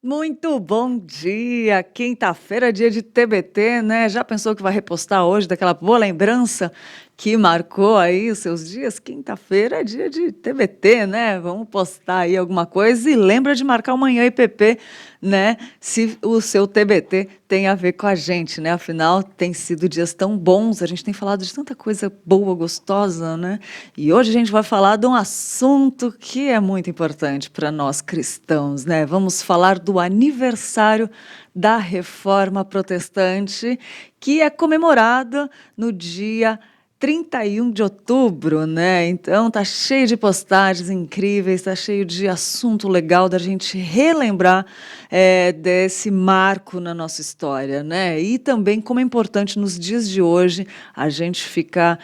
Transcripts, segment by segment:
Muito bom dia! Quinta-feira, dia de TBT, né? Já pensou que vai repostar hoje daquela boa lembrança que marcou aí os seus dias? Quinta-feira é dia de TBT, né? Vamos postar aí alguma coisa e lembra de marcar o Manhã IPP, né? Se o seu TBT tem a ver com a gente, né? Afinal, tem sido dias tão bons, a gente tem falado de tanta coisa boa, gostosa, né? E hoje a gente vai falar de um assunto que é muito importante para nós cristãos, né? Vamos falar do aniversário da Reforma Protestante, que é comemorada no dia 31 de outubro, né? Então tá cheio de postagens incríveis, tá cheio de assunto legal da gente relembrar desse marco na nossa história, né? E também como é importante nos dias de hoje a gente ficar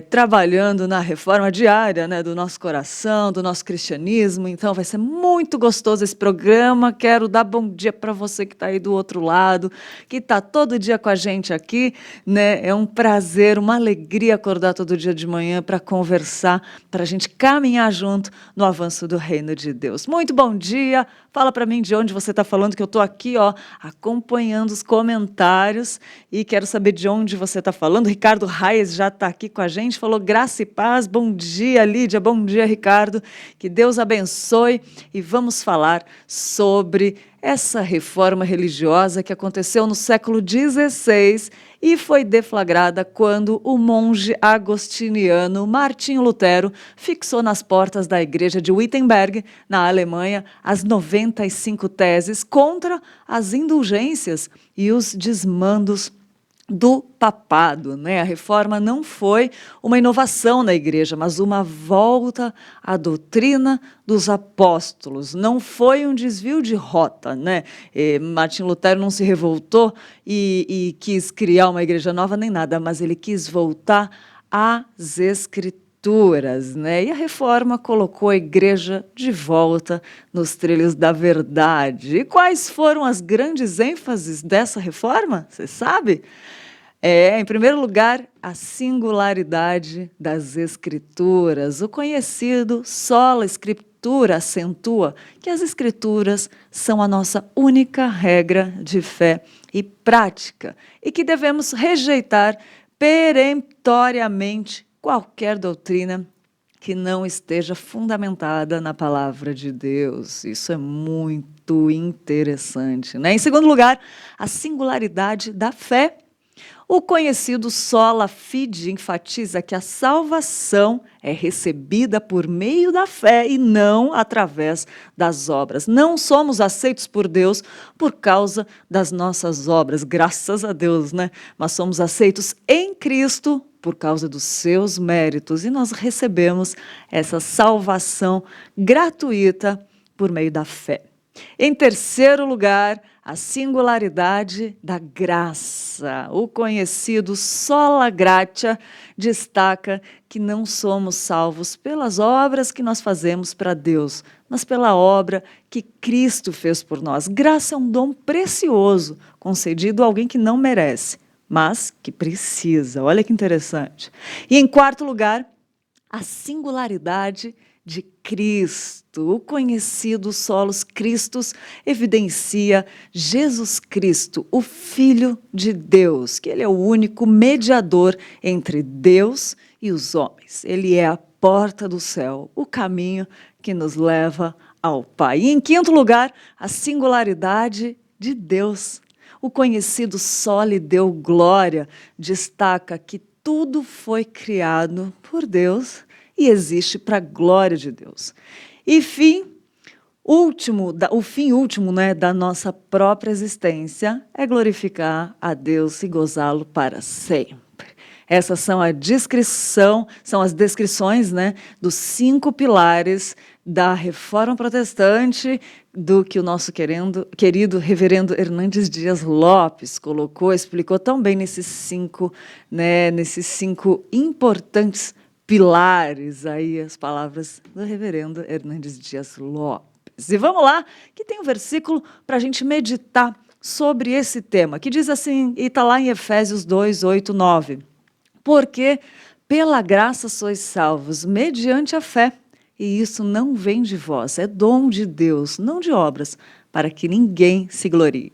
trabalhando na reforma diária, né? Do nosso coração, do nosso cristianismo. Então vai ser muito gostoso esse programa. Quero dar bom dia para você que está aí do outro lado, que está todo dia com a gente aqui, né? É um prazer, uma alegria acordar todo dia de manhã para conversar, para a gente caminhar junto no avanço do reino de Deus. Muito bom dia! Fala para mim de onde você está falando, que eu estou aqui, ó, acompanhando os comentários e quero saber de onde você está falando. Ricardo Reis já está aqui com a gente, falou graça e paz. Bom dia, Lídia. Bom dia, Ricardo. Que Deus abençoe e vamos falar sobre essa reforma religiosa que aconteceu no século XVI e foi deflagrada quando o monge agostiniano Martinho Lutero fixou nas portas da igreja de Wittenberg, na Alemanha, as 95 teses contra as indulgências e os desmandos do papado, né? A reforma não foi uma inovação na igreja, mas uma volta à doutrina dos apóstolos. Não foi um desvio de rota, né? Martinho Lutero não se revoltou e quis criar uma igreja nova nem nada, mas ele quis voltar às escrituras, né? E a reforma colocou a igreja de volta nos trilhos da verdade. E quais foram as grandes ênfases dessa reforma? Você sabe? Em primeiro lugar, a singularidade das escrituras. O conhecido sola escritura acentua que as escrituras são a nossa única regra de fé e prática e que devemos rejeitar peremptoriamente qualquer doutrina que não esteja fundamentada na palavra de Deus. Isso é muito interessante, né? Em segundo lugar, a singularidade da fé. O conhecido sola fide enfatiza que a salvação é recebida por meio da fé e não através das obras. Não somos aceitos por Deus por causa das nossas obras, graças a Deus, né? Mas somos aceitos em Cristo por causa dos seus méritos e nós recebemos essa salvação gratuita por meio da fé. Em terceiro lugar, a singularidade da graça. O conhecido sola gratia destaca que não somos salvos pelas obras que nós fazemos para Deus, mas pela obra que Cristo fez por nós. Graça é um dom precioso, concedido a alguém que não merece, mas que precisa. Olha que interessante. E em quarto lugar, a singularidade de Cristo. O conhecido solos Christus evidencia Jesus Cristo, o Filho de Deus, que ele é o único mediador entre Deus e os homens. Ele é a porta do céu, o caminho que nos leva ao Pai. E em quinto lugar, a singularidade de Deus. O conhecido soli Deo Glória destaca que tudo foi criado por Deus e existe para a glória de Deus. E o fim último, né, da nossa própria existência é glorificar a Deus e gozá-lo para sempre. Essas são as descrições, né, dos 5 pilares da Reforma Protestante, do que o nosso querido reverendo Hernandes Dias Lopes explicou tão bem nesses 5 importantes pilares, aí as palavras do reverendo Hernandes Dias Lopes. E vamos lá, que tem um versículo para a gente meditar sobre esse tema, que diz assim, e está lá em Efésios 2, 8, 9. Porque pela graça sois salvos, mediante a fé, e isso não vem de vós, é dom de Deus, não de obras, para que ninguém se glorie.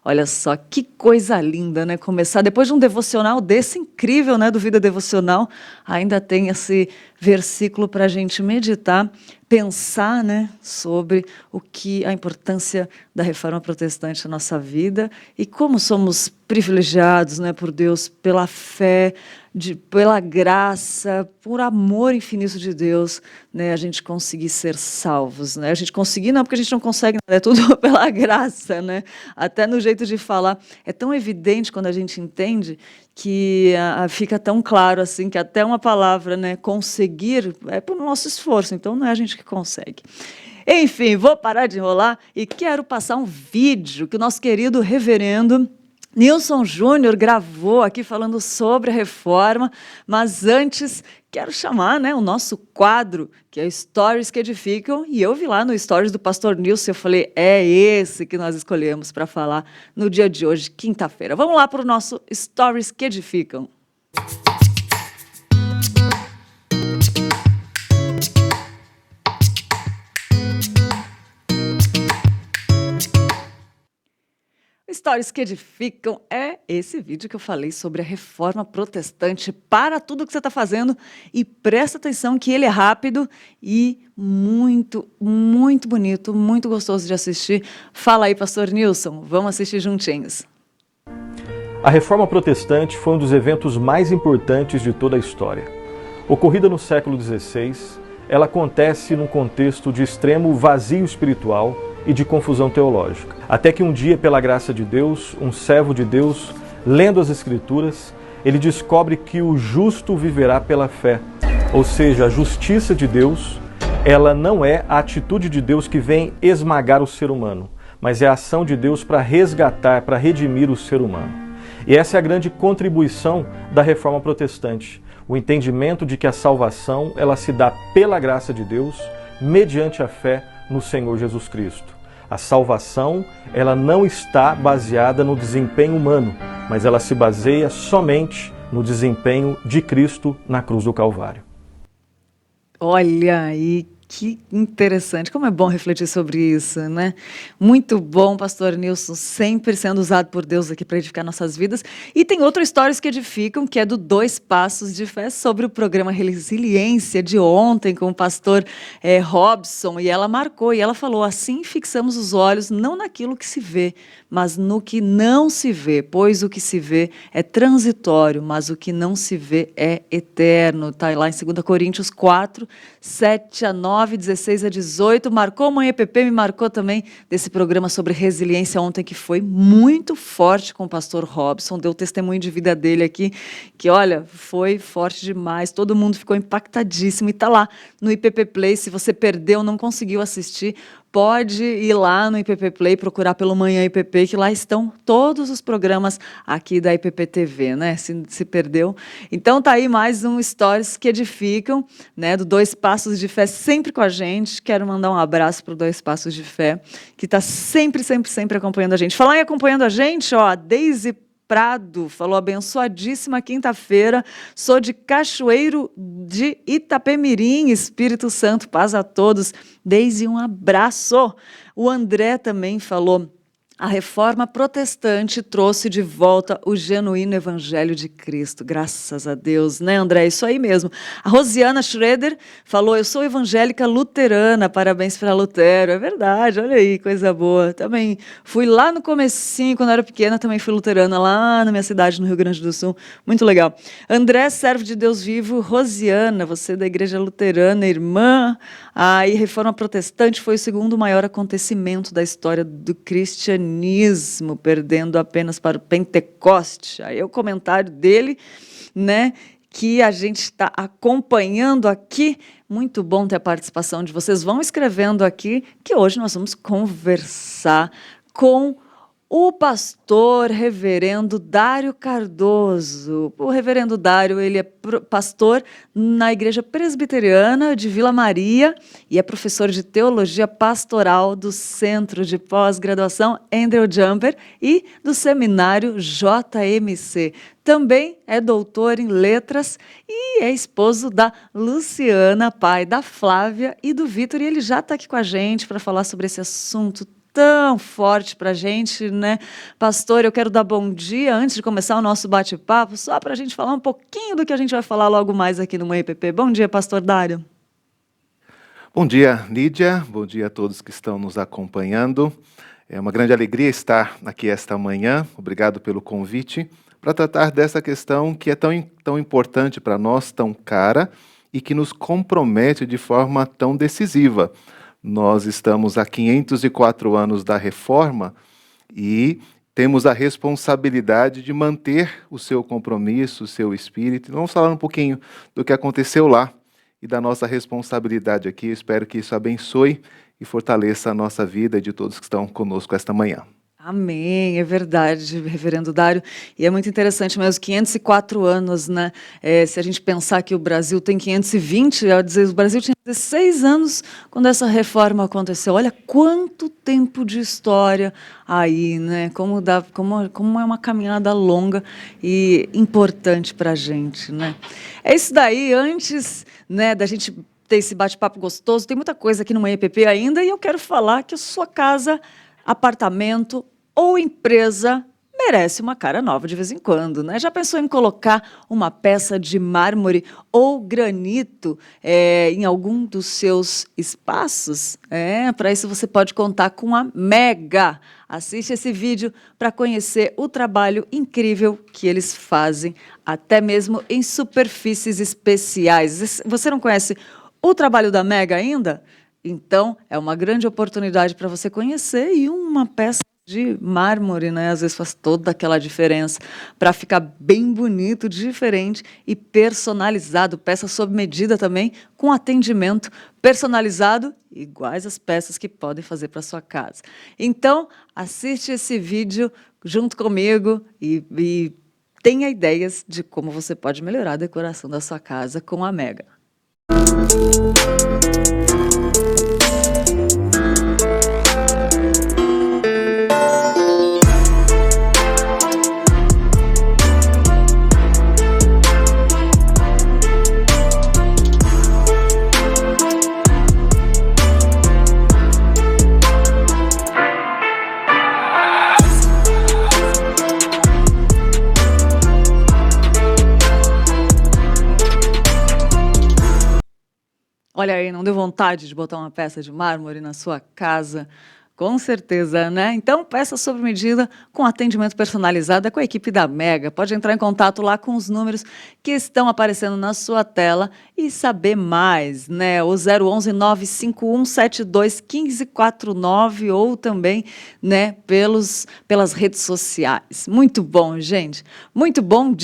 Olha só, que coisa linda, né? Começar depois de um devocional desse incrível, né? Do Vida Devocional, ainda tem esse versículo para a gente meditar, pensar, né? Sobre a importância da reforma protestante na nossa vida e como somos privilegiados, né? Por Deus, pela fé, pela graça, por amor infinito de Deus, né? A gente conseguir ser salvos, né? A gente conseguir não, porque a gente não consegue, é tudo pela graça, né? Até no jeito de falar é tão evidente quando a gente entende que fica tão claro assim que até uma palavra, né, conseguir é por nosso esforço, então não é a gente que consegue. Enfim, vou parar de enrolar e quero passar um vídeo que o nosso querido reverendo Nilson Júnior gravou aqui falando sobre a reforma, mas antes quero chamar, né, o nosso quadro, que é Stories que Edificam, e eu vi lá no Stories do pastor Nilson, eu falei, é esse que nós escolhemos para falar no dia de hoje, quinta-feira. Vamos lá para o nosso Stories que Edificam. Stories que Edificam é esse vídeo que eu falei sobre a reforma protestante. Para tudo que você está fazendo e presta atenção que ele é rápido e muito, muito bonito, muito gostoso de assistir. Fala aí, pastor Nilson, vamos assistir juntinhos. A reforma protestante foi um dos eventos mais importantes de toda a história. Ocorrida no século XVI, ela acontece num contexto de extremo vazio espiritual e de confusão teológica. Até que um dia, pela graça de Deus, um servo de Deus, lendo as Escrituras, ele descobre que o justo viverá pela fé. Ou seja, a justiça de Deus, ela não é a atitude de Deus que vem esmagar o ser humano, mas é a ação de Deus para resgatar, para redimir o ser humano. E essa é a grande contribuição da reforma protestante, o entendimento de que a salvação ela se dá pela graça de Deus, mediante a fé no Senhor Jesus Cristo. A salvação, ela não está baseada no desempenho humano, mas ela se baseia somente no desempenho de Cristo na cruz do Calvário. Olha aí, que interessante, como é bom refletir sobre isso, né? Muito bom, pastor Nilson, sempre sendo usado por Deus aqui para edificar nossas vidas. E tem outras histórias que edificam, que é do 2 Passos de Fé, sobre o programa Resiliência de ontem, com o pastor Robson, e ela marcou, e ela falou, assim fixamos os olhos, não naquilo que se vê, mas no que não se vê, pois o que se vê é transitório, mas o que não se vê é eterno. Está lá em 2 Coríntios 4, 7-9, 16-18, marcou Mãe EPP, me marcou também desse programa sobre resiliência ontem, que foi muito forte com o pastor Robson, deu testemunho de vida dele aqui, que olha, foi forte demais, todo mundo ficou impactadíssimo, e está lá no IPP Play, se você perdeu, não conseguiu assistir, pode ir lá no IPP Play, procurar pelo Manhã IPP, que lá estão todos os programas aqui da IPP TV, né? Se perdeu. Então tá aí mais um Stories que Edificam, né? Do 2 Passos de Fé, sempre com a gente. Quero mandar um abraço para o 2 Passos de Fé, que está sempre, sempre, sempre acompanhando a gente. Falar em acompanhando a gente, ó, a Deise Prado falou, abençoadíssima quinta-feira, sou de Cachoeiro de Itapemirim, Espírito Santo, paz a todos, Deise, um abraço. O André também falou, a reforma protestante trouxe de volta o genuíno evangelho de Cristo. Graças a Deus, né, André? Isso aí mesmo. A Rosiana Schroeder falou, eu sou evangélica luterana, parabéns para Lutero. É verdade, olha aí, coisa boa. Também fui lá no comecinho, quando eu era pequena, também fui luterana, lá na minha cidade, no Rio Grande do Sul. Muito legal. André, servo de Deus vivo. Rosiana, você da igreja luterana, irmã. A reforma protestante foi o segundo maior acontecimento da história do cristianismo, perdendo apenas para o Pentecoste. Aí é o comentário dele, né, que a gente está acompanhando aqui. Muito bom ter a participação de vocês. Vão escrevendo aqui, que hoje nós vamos conversar com o pastor reverendo Dário Cardoso. O reverendo Dário, ele é pastor na Igreja Presbiteriana de Vila Maria e é professor de Teologia Pastoral do Centro de Pós-Graduação Andrew Jumper e do Seminário JMC. Também é doutor em letras e é esposo da Luciana, pai da Flávia e do Vitor. E ele já está aqui com a gente para falar sobre esse assunto tão forte para a gente, né? Pastor, eu quero dar bom dia antes de começar o nosso bate-papo, só para a gente falar um pouquinho do que a gente vai falar logo mais aqui no Manhã EPP. Bom dia, pastor Dário. Bom dia, Lídia. Bom dia a todos que estão nos acompanhando. É uma grande alegria estar aqui esta manhã. Obrigado pelo convite para tratar dessa questão que é tão importante para nós, tão cara e que nos compromete de forma tão decisiva. Nós estamos há 504 anos da Reforma e temos a responsabilidade de manter o seu compromisso, o seu espírito. Vamos falar um pouquinho do que aconteceu lá e da nossa responsabilidade aqui. Espero que isso abençoe e fortaleça a nossa vida e de todos que estão conosco esta manhã. Amém, é verdade, reverendo Dário, e é muito interessante mesmo, 504 anos, né, se a gente pensar que o Brasil tem 520, o Brasil tinha 16 anos quando essa reforma aconteceu, olha quanto tempo de história aí, né, como é uma caminhada longa e importante para a gente, né. É isso daí, antes, né, da gente ter esse bate-papo gostoso, tem muita coisa aqui no Manhã EPP ainda, e eu quero falar que a sua casa, apartamento ou empresa merece uma cara nova de vez em quando, né? Já pensou em colocar uma peça de mármore ou granito em algum dos seus espaços? Para isso você pode contar com a Mega. Assiste esse vídeo para conhecer o trabalho incrível que eles fazem, até mesmo em superfícies especiais. Você não conhece o trabalho da Mega ainda? Então, é uma grande oportunidade para você conhecer, e uma peça de mármore, né? Às vezes faz toda aquela diferença para ficar bem bonito, diferente e personalizado. Peça sob medida também, com atendimento personalizado, iguais as peças que podem fazer para sua casa. Então, assiste esse vídeo junto comigo e tenha ideias de como você pode melhorar a decoração da sua casa com a Mega. Olha aí, não deu vontade de botar uma peça de mármore na sua casa? Com certeza, né? Então, peça sob medida com atendimento personalizado com a equipe da Mega. Pode entrar em contato lá com os números que estão aparecendo na sua tela e saber mais, né? O 011 951 72 1549 ou também, né, pelas redes sociais. Muito bom, gente. Muito bom.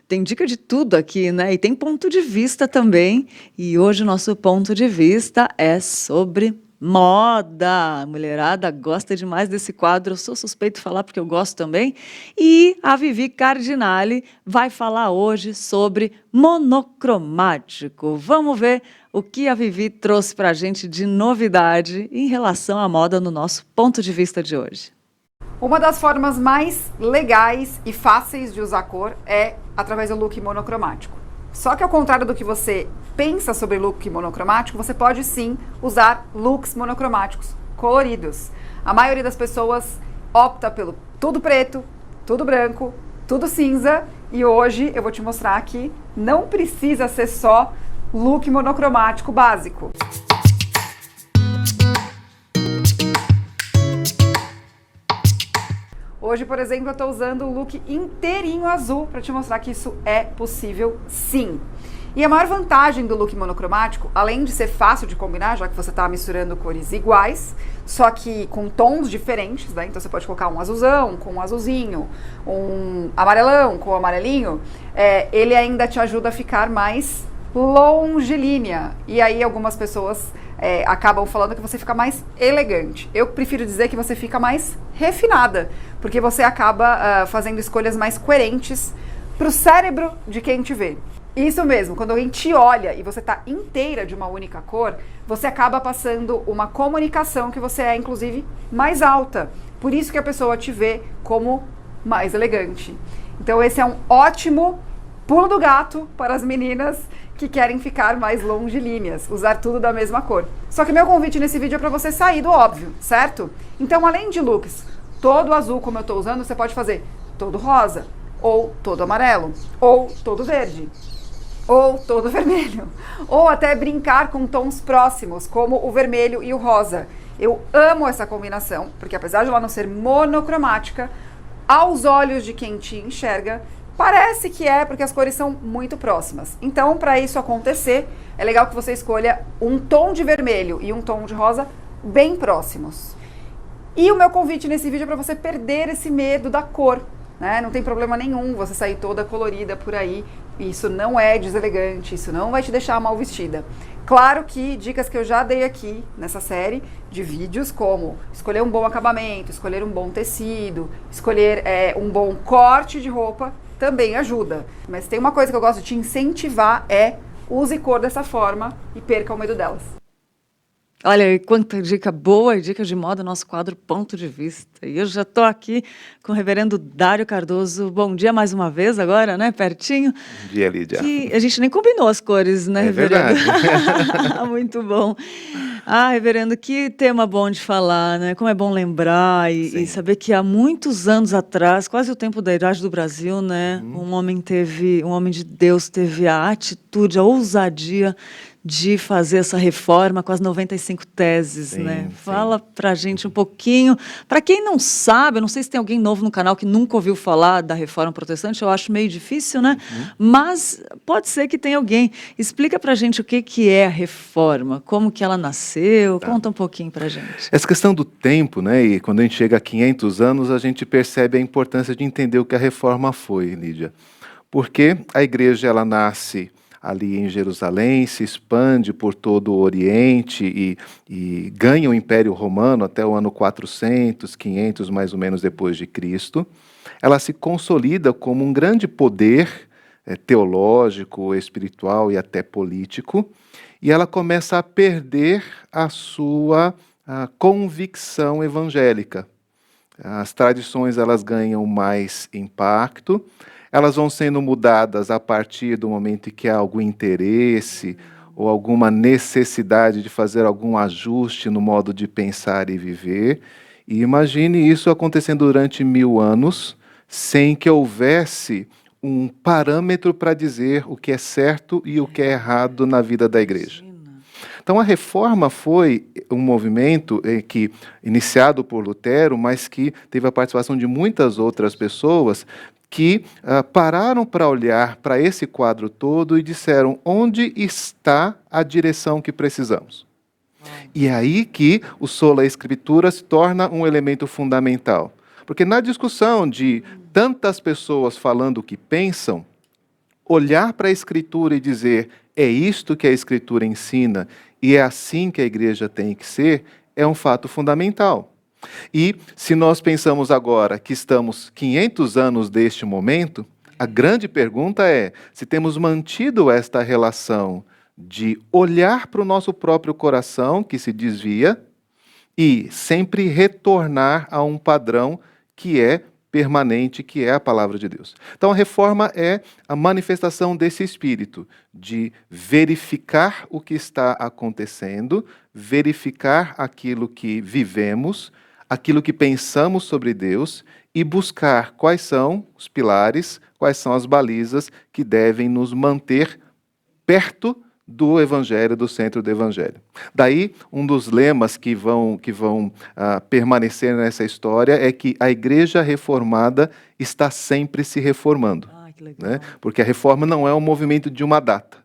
Tem dica de tudo aqui, né? E tem ponto de vista também. E hoje o nosso ponto de vista é sobre moda. A mulherada gosta demais desse quadro, eu sou suspeito de falar porque eu gosto também. E a Vivi Cardinale vai falar hoje sobre monocromático. Vamos ver o que a Vivi trouxe para a gente de novidade em relação à moda no nosso ponto de vista de hoje. Uma das formas mais legais e fáceis de usar cor é através do look monocromático. Só que ao contrário do que você pensa sobre look monocromático, você pode sim usar looks monocromáticos coloridos. A maioria das pessoas opta pelo tudo preto, tudo branco, tudo cinza, e hoje eu vou te mostrar que não precisa ser só look monocromático básico. Hoje, por exemplo, eu estou usando o look inteirinho azul para te mostrar que isso é possível sim. E a maior vantagem do look monocromático, além de ser fácil de combinar, já que você está misturando cores iguais, só que com tons diferentes, né? Então você pode colocar um azulzão com um azulzinho, um amarelão com um amarelinho, ele ainda te ajuda a ficar mais longilínea. E aí algumas pessoas acabam falando que você fica mais elegante. Eu prefiro dizer que você fica mais refinada, porque você acaba fazendo escolhas mais coerentes para o cérebro de quem te vê. Isso mesmo, quando alguém te olha e você está inteira de uma única cor, você acaba passando uma comunicação que você é, inclusive, mais alta. Por isso que a pessoa te vê como mais elegante. Então esse é um ótimo pulo do gato para as meninas que querem ficar mais longilíneas, usar tudo da mesma cor. Só que meu convite nesse vídeo é para você sair do óbvio, certo? Então, além de looks todo azul, como eu estou usando, você pode fazer todo rosa, ou todo amarelo, ou todo verde, ou todo vermelho, ou até brincar com tons próximos, como o vermelho e o rosa. Eu amo essa combinação, porque apesar de ela não ser monocromática, aos olhos de quem te enxerga, parece que é, porque as cores são muito próximas. Então, para isso acontecer, é legal que você escolha um tom de vermelho e um tom de rosa bem próximos. E o meu convite nesse vídeo é para você perder esse medo da cor, né? Não tem problema nenhum você sair toda colorida por aí. Isso não é deselegante, isso não vai te deixar mal vestida. Claro que dicas que eu já dei aqui nessa série de vídeos, como escolher um bom acabamento, escolher um bom tecido, escolher um bom corte de roupa, também ajuda. Mas tem uma coisa que eu gosto de te incentivar, use cor dessa forma e perca o medo delas. Olha, e quanta dica boa e dica de moda, nosso quadro Ponto de Vista. E eu já estou aqui com o reverendo Dário Cardoso. Bom dia mais uma vez agora, né? Pertinho. Bom dia, Lídia. Que a gente nem combinou as cores, né, reverendo? Verdade. Muito bom. Ah, reverendo, que tema bom de falar, né? Como é bom lembrar e saber que há muitos anos atrás, quase o tempo da idade do Brasil, né? Um homem de Deus teve a atitude, a ousadia de fazer essa reforma com as 95 teses, né? Fala pra gente um pouquinho. Para quem não sabe, eu não sei se tem alguém novo no canal que nunca ouviu falar da reforma protestante, eu acho meio difícil, né? Mas pode ser que tenha alguém. Explica pra gente o que é a reforma, como que ela nasceu, conta um pouquinho pra gente. Essa questão do tempo, né? E quando a gente chega a 500 anos, a gente percebe a importância de entender o que a reforma foi, Lídia. Porque a igreja, ela nasce ali em Jerusalém, se expande por todo o Oriente e ganha o Império Romano até o ano 400, 500 mais ou menos depois de Cristo. Ela se consolida como um grande poder teológico, espiritual e até político, e ela começa a perder a sua convicção evangélica. As tradições, elas ganham mais impacto, elas vão sendo mudadas a partir do momento em que há algum interesse ou alguma necessidade de fazer algum ajuste no modo de pensar e viver. E imagine isso acontecendo durante 1000 anos, sem que houvesse um parâmetro para dizer o que é certo e o que é errado na vida da igreja. Então a reforma foi um movimento que, iniciado por Lutero, mas que teve a participação de muitas outras pessoas que pararam para olhar para esse quadro todo e disseram: onde está a direção que precisamos? E é aí que o sola escritura se torna um elemento fundamental. Porque na discussão de tantas pessoas falando o que pensam, olhar para a escritura e dizer: é isto que a escritura ensina e é assim que a igreja tem que ser, é um fato fundamental. E se nós pensamos agora que estamos 500 anos deste momento, a grande pergunta é se temos mantido esta relação de olhar para o nosso próprio coração, que se desvia, e sempre retornar a um padrão que é permanente, que é a palavra de Deus. Então a reforma é a manifestação desse espírito, de verificar o que está acontecendo, verificar aquilo que vivemos, aquilo que pensamos sobre Deus e buscar quais são os pilares, quais são as balizas que devem nos manter perto do Evangelho, do centro do Evangelho. Daí, um dos lemas que vão permanecer nessa história é que a Igreja Reformada está sempre se reformando. Que legal. Né? Porque a reforma não é um movimento de uma data.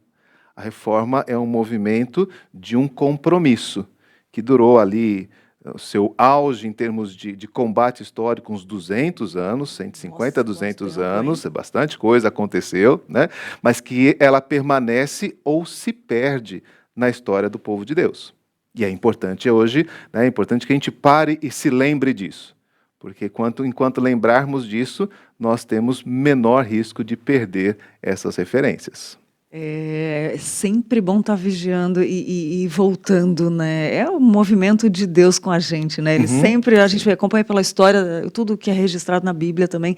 A reforma é um movimento de um compromisso que durou ali o seu auge em termos de combate histórico, uns 200 anos, 150, 200 anos, bastante coisa aconteceu, né? Mas que ela permanece ou se perde na história do povo de Deus. E é importante hoje, né, é importante que a gente pare e se lembre disso, porque enquanto lembrarmos disso, nós temos menor risco de perder essas referências. É sempre bom estar vigiando e voltando, né? É o movimento de Deus com a gente, né? Ele sempre, a gente acompanha pela história, tudo que é registrado na Bíblia também,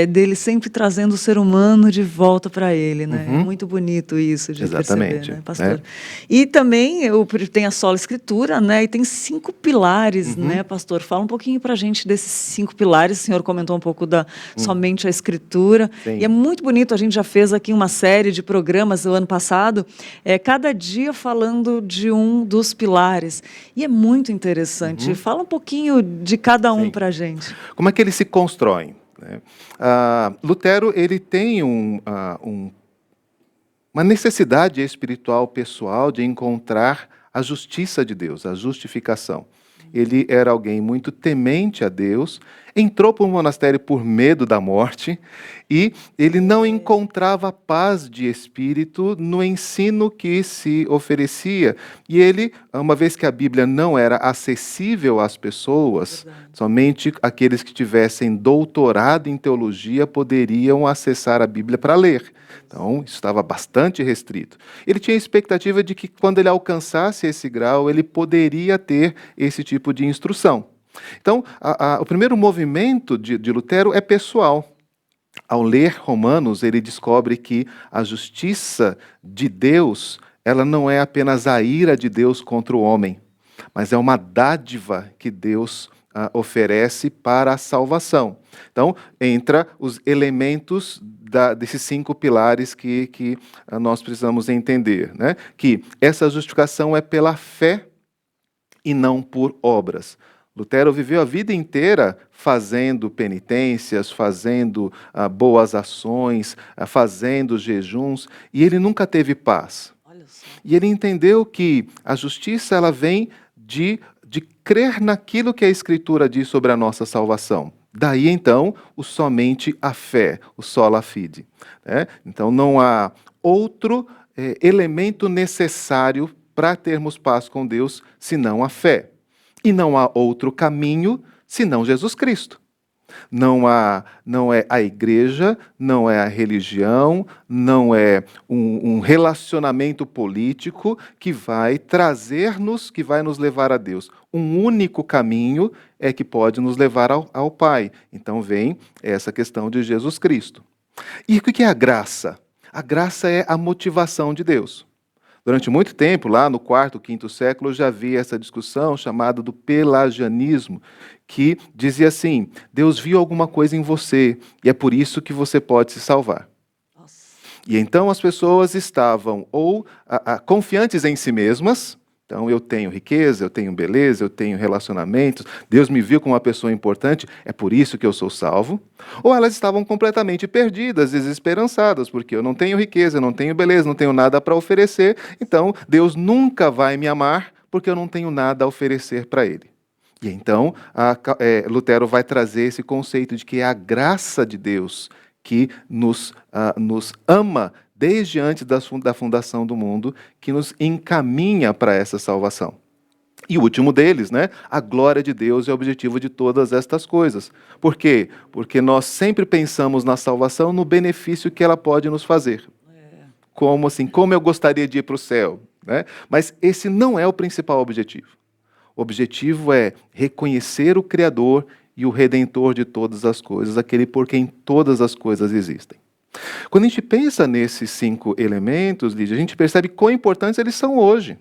dele sempre trazendo o ser humano de volta para ele, né? É muito bonito isso de Exatamente, perceber, né, pastor? E também tem a sola escritura, né? E tem 5 pilares, né, pastor? Fala um pouquinho para a gente desses 5 pilares. O senhor comentou um pouco da somente a escritura. Sim. E é muito bonito, a gente já fez aqui uma série de programas o ano passado, cada dia falando de um dos pilares. E é muito interessante. Fala um pouquinho de cada um para a gente. Como é que eles se constroem? Né? Lutero ele tem uma necessidade espiritual pessoal de encontrar a justiça de Deus, a justificação. Ele era alguém muito temente a Deus, entrou para o monastério por medo da morte e ele não encontrava paz de espírito no ensino que se oferecia. E ele, uma vez que a Bíblia não era acessível às pessoas, somente aqueles que tivessem doutorado em teologia poderiam acessar a Bíblia para ler. Então, isso estava bastante restrito. Ele tinha a expectativa de que, quando ele alcançasse esse grau, ele poderia ter esse tipo de instrução. Então, o primeiro movimento de Lutero é pessoal. Ao ler Romanos, ele descobre que a justiça de Deus, ela não é apenas a ira de Deus contra o homem, mas é uma dádiva que Deus oferece para a salvação. Então, entra os elementos desses 5 pilares que nós precisamos entender, né? Que essa justificação é pela fé e não por obras. Lutero viveu a vida inteira fazendo penitências, fazendo boas ações, fazendo jejuns, e ele nunca teve paz. E ele entendeu que a justiça ela vem de crer naquilo que a Escritura diz sobre a nossa salvação. Daí, então, o somente a fé, o sola fide. Né? Então, não há outro elemento necessário para termos paz com Deus, senão a fé. E não há outro caminho, senão Jesus Cristo. Não é a igreja, não é a religião, não é um relacionamento político que vai trazer-nos, que vai nos levar a Deus. Um único caminho é que pode nos levar ao Pai. Então vem essa questão de Jesus Cristo. E o que é a graça? A graça é a motivação de Deus. Durante muito tempo, lá no quarto, quinto século, já havia essa discussão chamada do pelagianismo, que dizia assim: Deus viu alguma coisa em você e é por isso que você pode se salvar. Nossa. E então as pessoas estavam ou confiantes em si mesmas. Então, eu tenho riqueza, eu tenho beleza, eu tenho relacionamentos, Deus me viu como uma pessoa importante, é por isso que eu sou salvo. Ou elas estavam completamente perdidas, desesperançadas, porque eu não tenho riqueza, eu não tenho beleza, não tenho nada para oferecer, então Deus nunca vai me amar, porque eu não tenho nada a oferecer para Ele. E então, Lutero vai trazer esse conceito de que é a graça de Deus que nos ama desde antes da fundação do mundo, que nos encaminha para essa salvação. E o último deles, né? A glória de Deus é o objetivo de todas estas coisas. Por quê? Porque nós sempre pensamos na salvação no benefício que ela pode nos fazer. Como assim? Como eu gostaria de ir para o céu? Né? Mas esse não é o principal objetivo. O objetivo é reconhecer o Criador e o Redentor de todas as coisas, aquele por quem todas as coisas existem. Quando a gente pensa nesses 5 elementos, Lídia, a gente percebe quão importantes eles são hoje.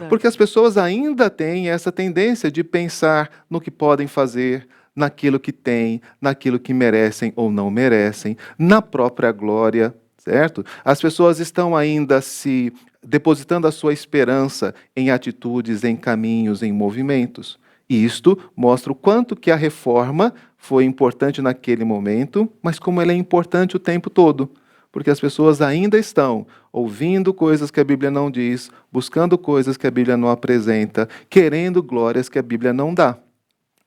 Porque as pessoas ainda têm essa tendência de pensar no que podem fazer, naquilo que têm, naquilo que merecem ou não merecem, na própria glória, certo? As pessoas estão ainda se depositando a sua esperança em atitudes, em caminhos, em movimentos. E isto mostra o quanto que a reforma foi importante naquele momento, mas como ela é importante o tempo todo. Porque as pessoas ainda estão ouvindo coisas que a Bíblia não diz, buscando coisas que a Bíblia não apresenta, querendo glórias que a Bíblia não dá.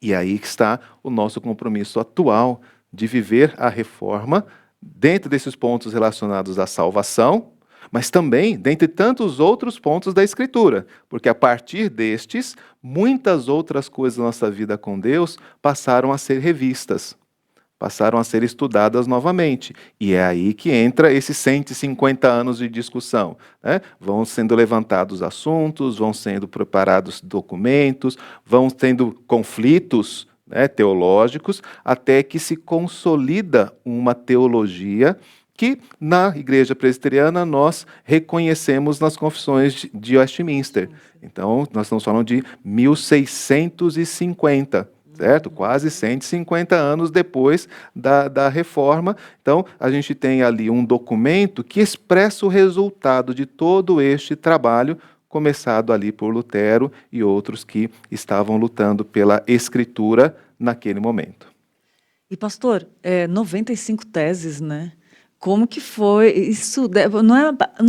E aí que está o nosso compromisso atual de viver a reforma dentro desses pontos relacionados à salvação, mas também dentre tantos outros pontos da Escritura, porque a partir destes, muitas outras coisas da nossa vida com Deus passaram a ser revistas. passaram a ser estudadas novamente. E é aí que entra esses 150 anos de discussão, né? Vão sendo levantados assuntos, vão sendo preparados documentos, vão tendo conflitos, né, teológicos, até que se consolida uma teologia que na Igreja Presbiteriana nós reconhecemos nas confissões de Westminster. Então, nós estamos falando de 1650, certo? Quase 150 anos depois da Reforma. Então, a gente tem ali um documento que expressa o resultado de todo este trabalho, começado ali por Lutero e outros que estavam lutando pela Escritura naquele momento. E pastor, 95 teses, né? Como que foi? Isso não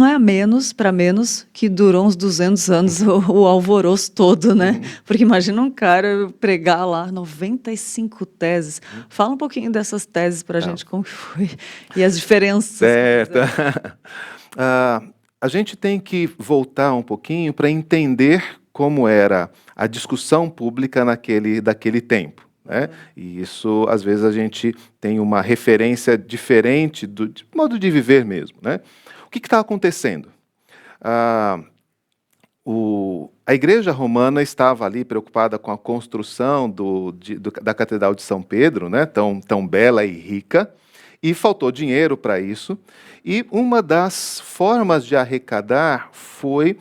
é a menos, para menos, que durou uns 200 anos o alvoroço todo, né? Porque imagina um cara pregar lá 95 teses. Fala um pouquinho dessas teses para a gente, como que foi, e as diferenças. Certo. A gente tem que voltar um pouquinho para entender como era a discussão pública daquele tempo, né? E isso, às vezes, a gente tem uma referência diferente do modo de viver mesmo, né? O que está acontecendo? A Igreja Romana estava ali preocupada com a construção da Catedral de São Pedro, né? Tão bela e rica, e faltou dinheiro para isso. E uma das formas de arrecadar foi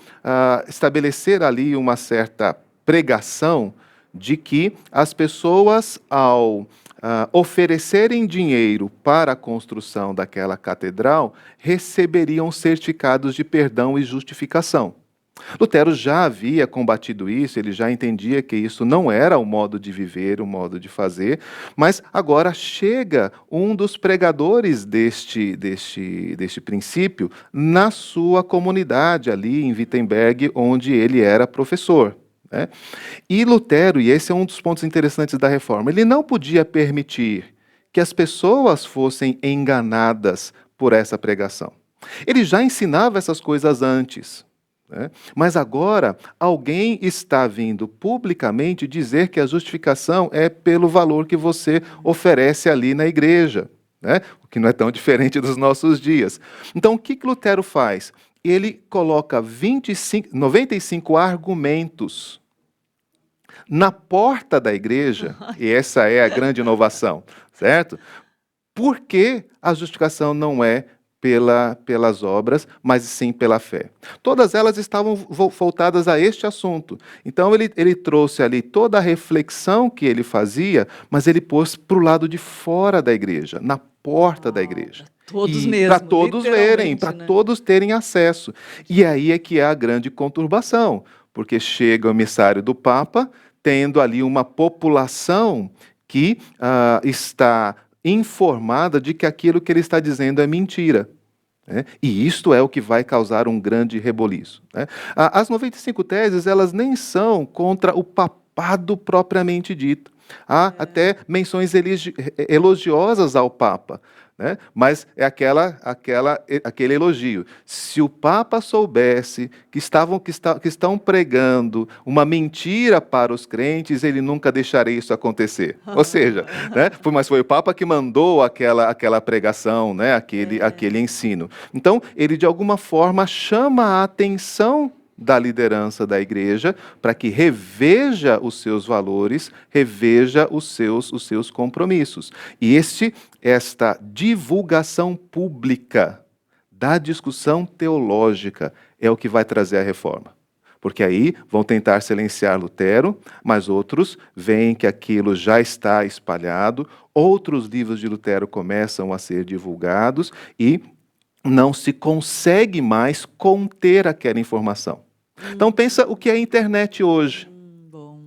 estabelecer ali uma certa pregação de que as pessoas, ao oferecerem dinheiro para a construção daquela catedral, receberiam certificados de perdão e justificação. Lutero já havia combatido isso, ele já entendia que isso não era o modo de viver, o modo de fazer, mas agora chega um dos pregadores deste princípio na sua comunidade, ali em Wittenberg, onde ele era professor, né? E Lutero, e esse é um dos pontos interessantes da Reforma, ele não podia permitir que as pessoas fossem enganadas por essa pregação. Ele já ensinava essas coisas antes, né? Mas agora alguém está vindo publicamente dizer que a justificação é pelo valor que você oferece ali na igreja, né? O que não é tão diferente dos nossos dias. Então, o que Lutero faz? Ele coloca 95 argumentos na porta da igreja, e essa é a grande inovação, certo? Por que a justificação não é pelas obras, mas sim pela fé? Todas elas estavam voltadas a este assunto. Então ele trouxe ali toda a reflexão que ele fazia, mas ele pôs para o lado de fora da igreja, na porta da igreja. Todos mesmo, para todos verem, para todos terem acesso. E aí é que é a grande conturbação, porque chega o emissário do Papa, tendo ali uma população que está informada de que aquilo que ele está dizendo é mentira, né? E isto é o que vai causar um grande reboliço, né? As 95 teses, elas nem são contra o papado propriamente dito. Há até menções elogiosas ao Papa, né? Mas é aquele elogio. Se o Papa soubesse que estão pregando uma mentira para os crentes, ele nunca deixaria isso acontecer. Ou seja, né? Mas foi o Papa que mandou aquela pregação, né? aquele ensino. Então, ele de alguma forma chama a atenção da liderança da igreja para que reveja os seus valores, reveja os seus compromissos. E esta divulgação pública da discussão teológica é o que vai trazer a reforma. Porque aí vão tentar silenciar Lutero, mas outros veem que aquilo já está espalhado, outros livros de Lutero começam a ser divulgados e não se consegue mais conter aquela informação. Então pensa o que é a internet hoje,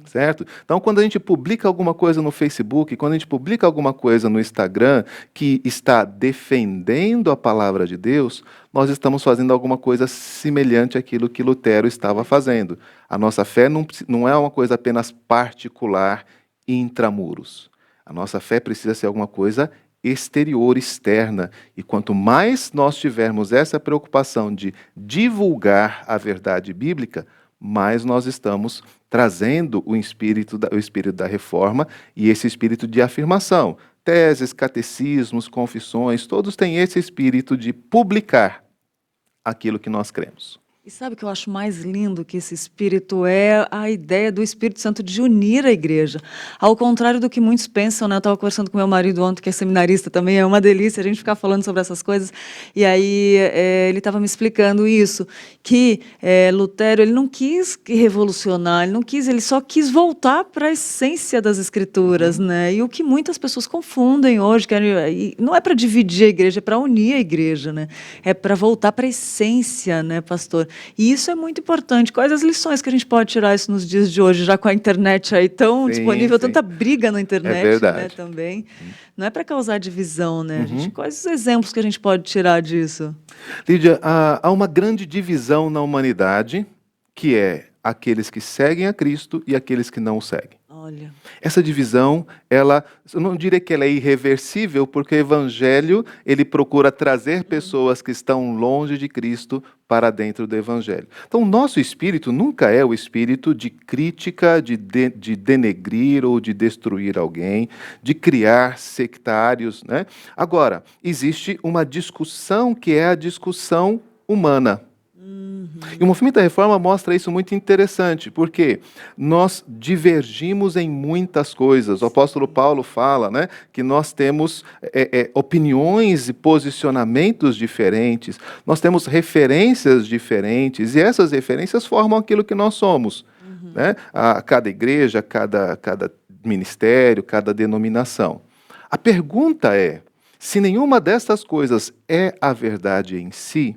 certo? Então quando a gente publica alguma coisa no Facebook, quando a gente publica alguma coisa no Instagram que está defendendo a palavra de Deus, nós estamos fazendo alguma coisa semelhante àquilo que Lutero estava fazendo. A nossa fé não é uma coisa apenas particular, intramuros. A nossa fé precisa ser alguma coisa exterior, externa. E quanto mais nós tivermos essa preocupação de divulgar a verdade bíblica, mais nós estamos trazendo o espírito da reforma e esse espírito de afirmação. teses, catecismos, confissões, todos têm esse espírito de publicar aquilo que nós cremos. E sabe o que eu acho mais lindo que esse espírito é a ideia do Espírito Santo de unir a igreja. Ao contrário do que muitos pensam, né? Eu estava conversando com meu marido ontem, que é seminarista também, é uma delícia a gente ficar falando sobre essas coisas. E aí ele estava me explicando isso, que Lutero ele não quis revolucionar, ele só quis voltar para a essência das Escrituras, né? E o que muitas pessoas confundem hoje, não é para dividir a igreja, é para unir a igreja, né? É para voltar para a essência, né, pastor? E isso é muito importante. Quais as lições que a gente pode tirar isso nos dias de hoje, já com a internet aí tão disponível, tanta briga na internet, né, também. Não é para causar divisão, né? Quais os exemplos que a gente pode tirar disso? Lídia, há uma grande divisão na humanidade, que é aqueles que seguem a Cristo e aqueles que não o seguem. Olha. Essa divisão, eu não diria que ela é irreversível, porque o Evangelho, ele procura trazer pessoas que estão longe de Cristo para dentro do Evangelho. Então, o nosso espírito nunca é o espírito de crítica, de denegrir ou de destruir alguém, de criar sectários, né? Agora, existe uma discussão que é a discussão humana. E o movimento da reforma mostra isso muito interessante, porque nós divergimos em muitas coisas. O apóstolo Paulo fala, né, que nós temos opiniões e posicionamentos diferentes, nós temos referências diferentes, e essas referências formam aquilo que nós somos. Né? Cada igreja, cada ministério, cada denominação. A pergunta é, se nenhuma dessas coisas é a verdade em si,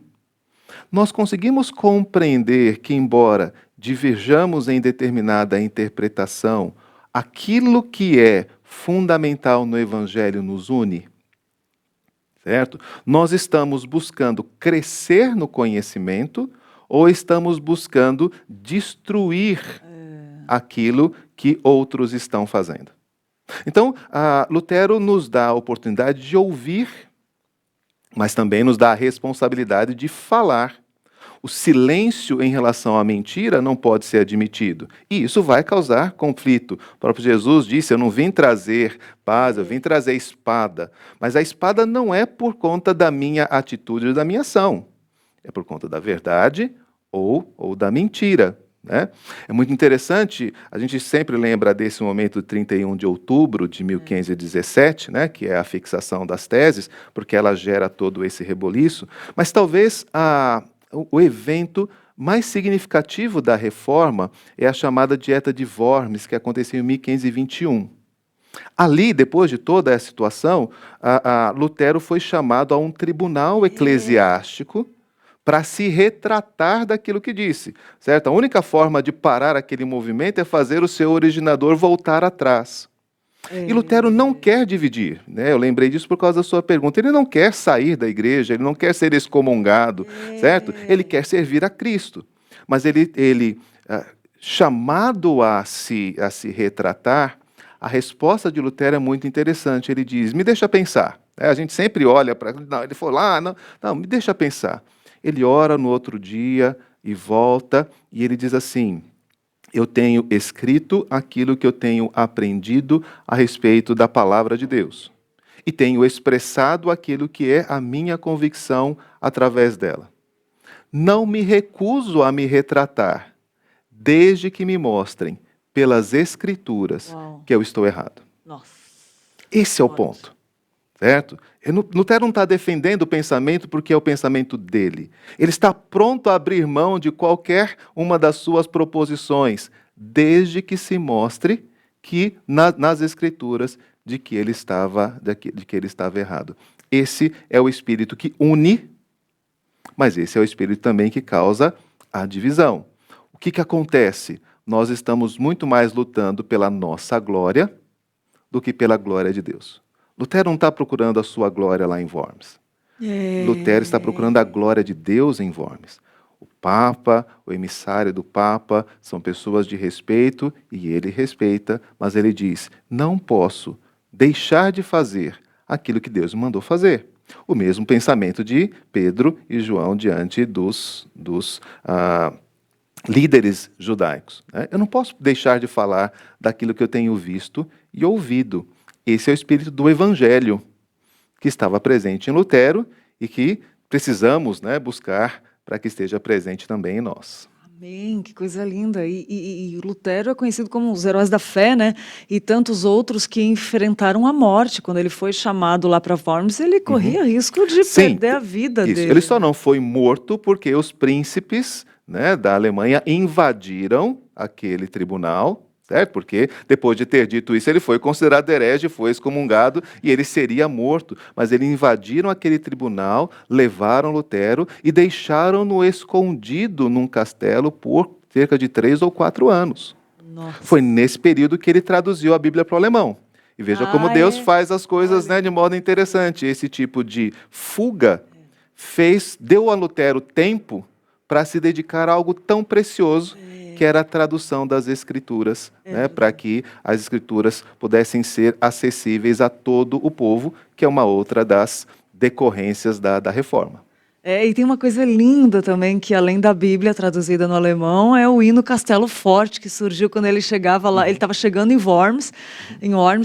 nós conseguimos compreender que, embora diverjamos em determinada interpretação, aquilo que é fundamental no Evangelho nos une? Certo? Nós estamos buscando crescer no conhecimento ou estamos buscando destruir aquilo que outros estão fazendo? Então, Lutero nos dá a oportunidade de ouvir, mas também nos dá a responsabilidade de falar. O silêncio em relação à mentira não pode ser admitido. E isso vai causar conflito. O próprio Jesus disse, eu não vim trazer paz, eu vim trazer espada. Mas a espada não é por conta da minha atitude ou da minha ação. É por conta da verdade ou da mentira. Né? É muito interessante, a gente sempre lembra desse momento de 31 de outubro de 1517, né, que é a fixação das teses, porque ela gera todo esse reboliço, mas talvez o evento mais significativo da reforma é a chamada Dieta de Worms, que aconteceu em 1521. Ali, depois de toda essa situação, Lutero foi chamado a um tribunal eclesiástico para se retratar daquilo que disse, certo? A única forma de parar aquele movimento é fazer o seu originador voltar atrás. E Lutero não quer dividir, né? Eu lembrei disso por causa da sua pergunta. Ele não quer sair da igreja, ele não quer ser excomungado, certo? Ele quer servir a Cristo. Mas ele chamado a se retratar, a resposta de Lutero é muito interessante. Ele diz, me deixa pensar. A gente sempre olha para... Não, ele falou lá, não, me deixa pensar. Ele ora no outro dia e volta, e ele diz assim, eu tenho escrito aquilo que eu tenho aprendido a respeito da palavra de Deus. E tenho expressado aquilo que é a minha convicção através dela. Não me recuso a me retratar, desde que me mostrem pelas Escrituras que eu estou errado. Nossa. Esse é o ponto. Certo? Lutero não está defendendo o pensamento porque é o pensamento dele. Ele está pronto a abrir mão de qualquer uma das suas proposições, desde que se mostre que nas Escrituras de que ele estava errado. Esse é o espírito que une, mas esse é o espírito também que causa a divisão. O que acontece? Nós estamos muito mais lutando pela nossa glória do que pela glória de Deus. Lutero não está procurando a sua glória lá em Worms. Lutero está procurando a glória de Deus em Worms. O Papa, o emissário do Papa, são pessoas de respeito e ele respeita, mas ele diz, não posso deixar de fazer aquilo que Deus me mandou fazer. O mesmo pensamento de Pedro e João diante dos líderes judaicos. Né? Eu não posso deixar de falar daquilo que eu tenho visto e ouvido. Esse é o espírito do Evangelho, que estava presente em Lutero e que precisamos, né, buscar para que esteja presente também em nós. Amém, que coisa linda. E Lutero é conhecido como os heróis da fé, né? E tantos outros que enfrentaram a morte. Ququando ele foi chamado lá para Worms, ele corria risco de perder a vida isso. dele. Ele só não foi morto porque os príncipes, né, da Alemanha invadiram aquele tribunal, certo? Porque depois de ter dito isso, ele foi considerado herege, foi excomungado e ele seria morto. Mas eles invadiram aquele tribunal, levaram Lutero e deixaram-no escondido num castelo por cerca de 3 ou 4 anos. Nossa. Foi nesse período que ele traduziu a Bíblia para o alemão. E veja como Deus faz as coisas, né, de modo interessante. Esse tipo de fuga deu a Lutero tempo para se dedicar a algo tão precioso, que era a tradução das Escrituras, né, para que as Escrituras pudessem ser acessíveis a todo o povo, que é uma outra das decorrências da Reforma. E tem uma coisa linda também, que além da Bíblia traduzida no alemão, é o hino Castelo Forte, que surgiu quando ele chegava lá. Ele estava chegando em Worms,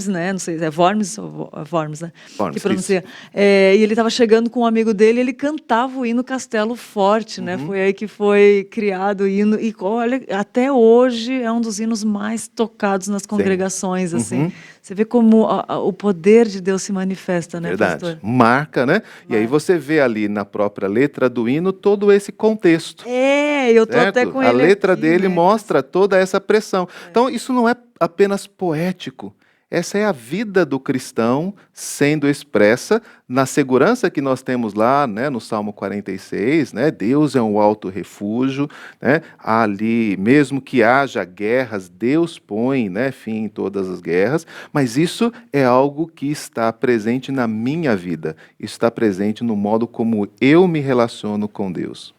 né? Não sei se é Worms ou Worms, né? Worms, que pronuncia. E ele estava chegando com um amigo dele, ele cantava o hino Castelo Forte, né? Foi aí que foi criado o hino. E olha, até hoje é um dos hinos mais tocados nas congregações, assim. Você vê como o poder de Deus se manifesta, né, Verdade. pastor? Marca, né? E aí você vê ali na própria letra do hino todo esse contexto. Eu tô até com ele A letra aqui, dele né? mostra toda essa pressão. Então, isso não é apenas poético. Essa é a vida do cristão sendo expressa na segurança que nós temos lá, né, no Salmo 46, né, Deus é um alto refúgio, né, ali, mesmo que haja guerras, Deus põe, né, fim em todas as guerras, mas isso é algo que está presente na minha vida, isso está presente no modo como eu me relaciono com Deus.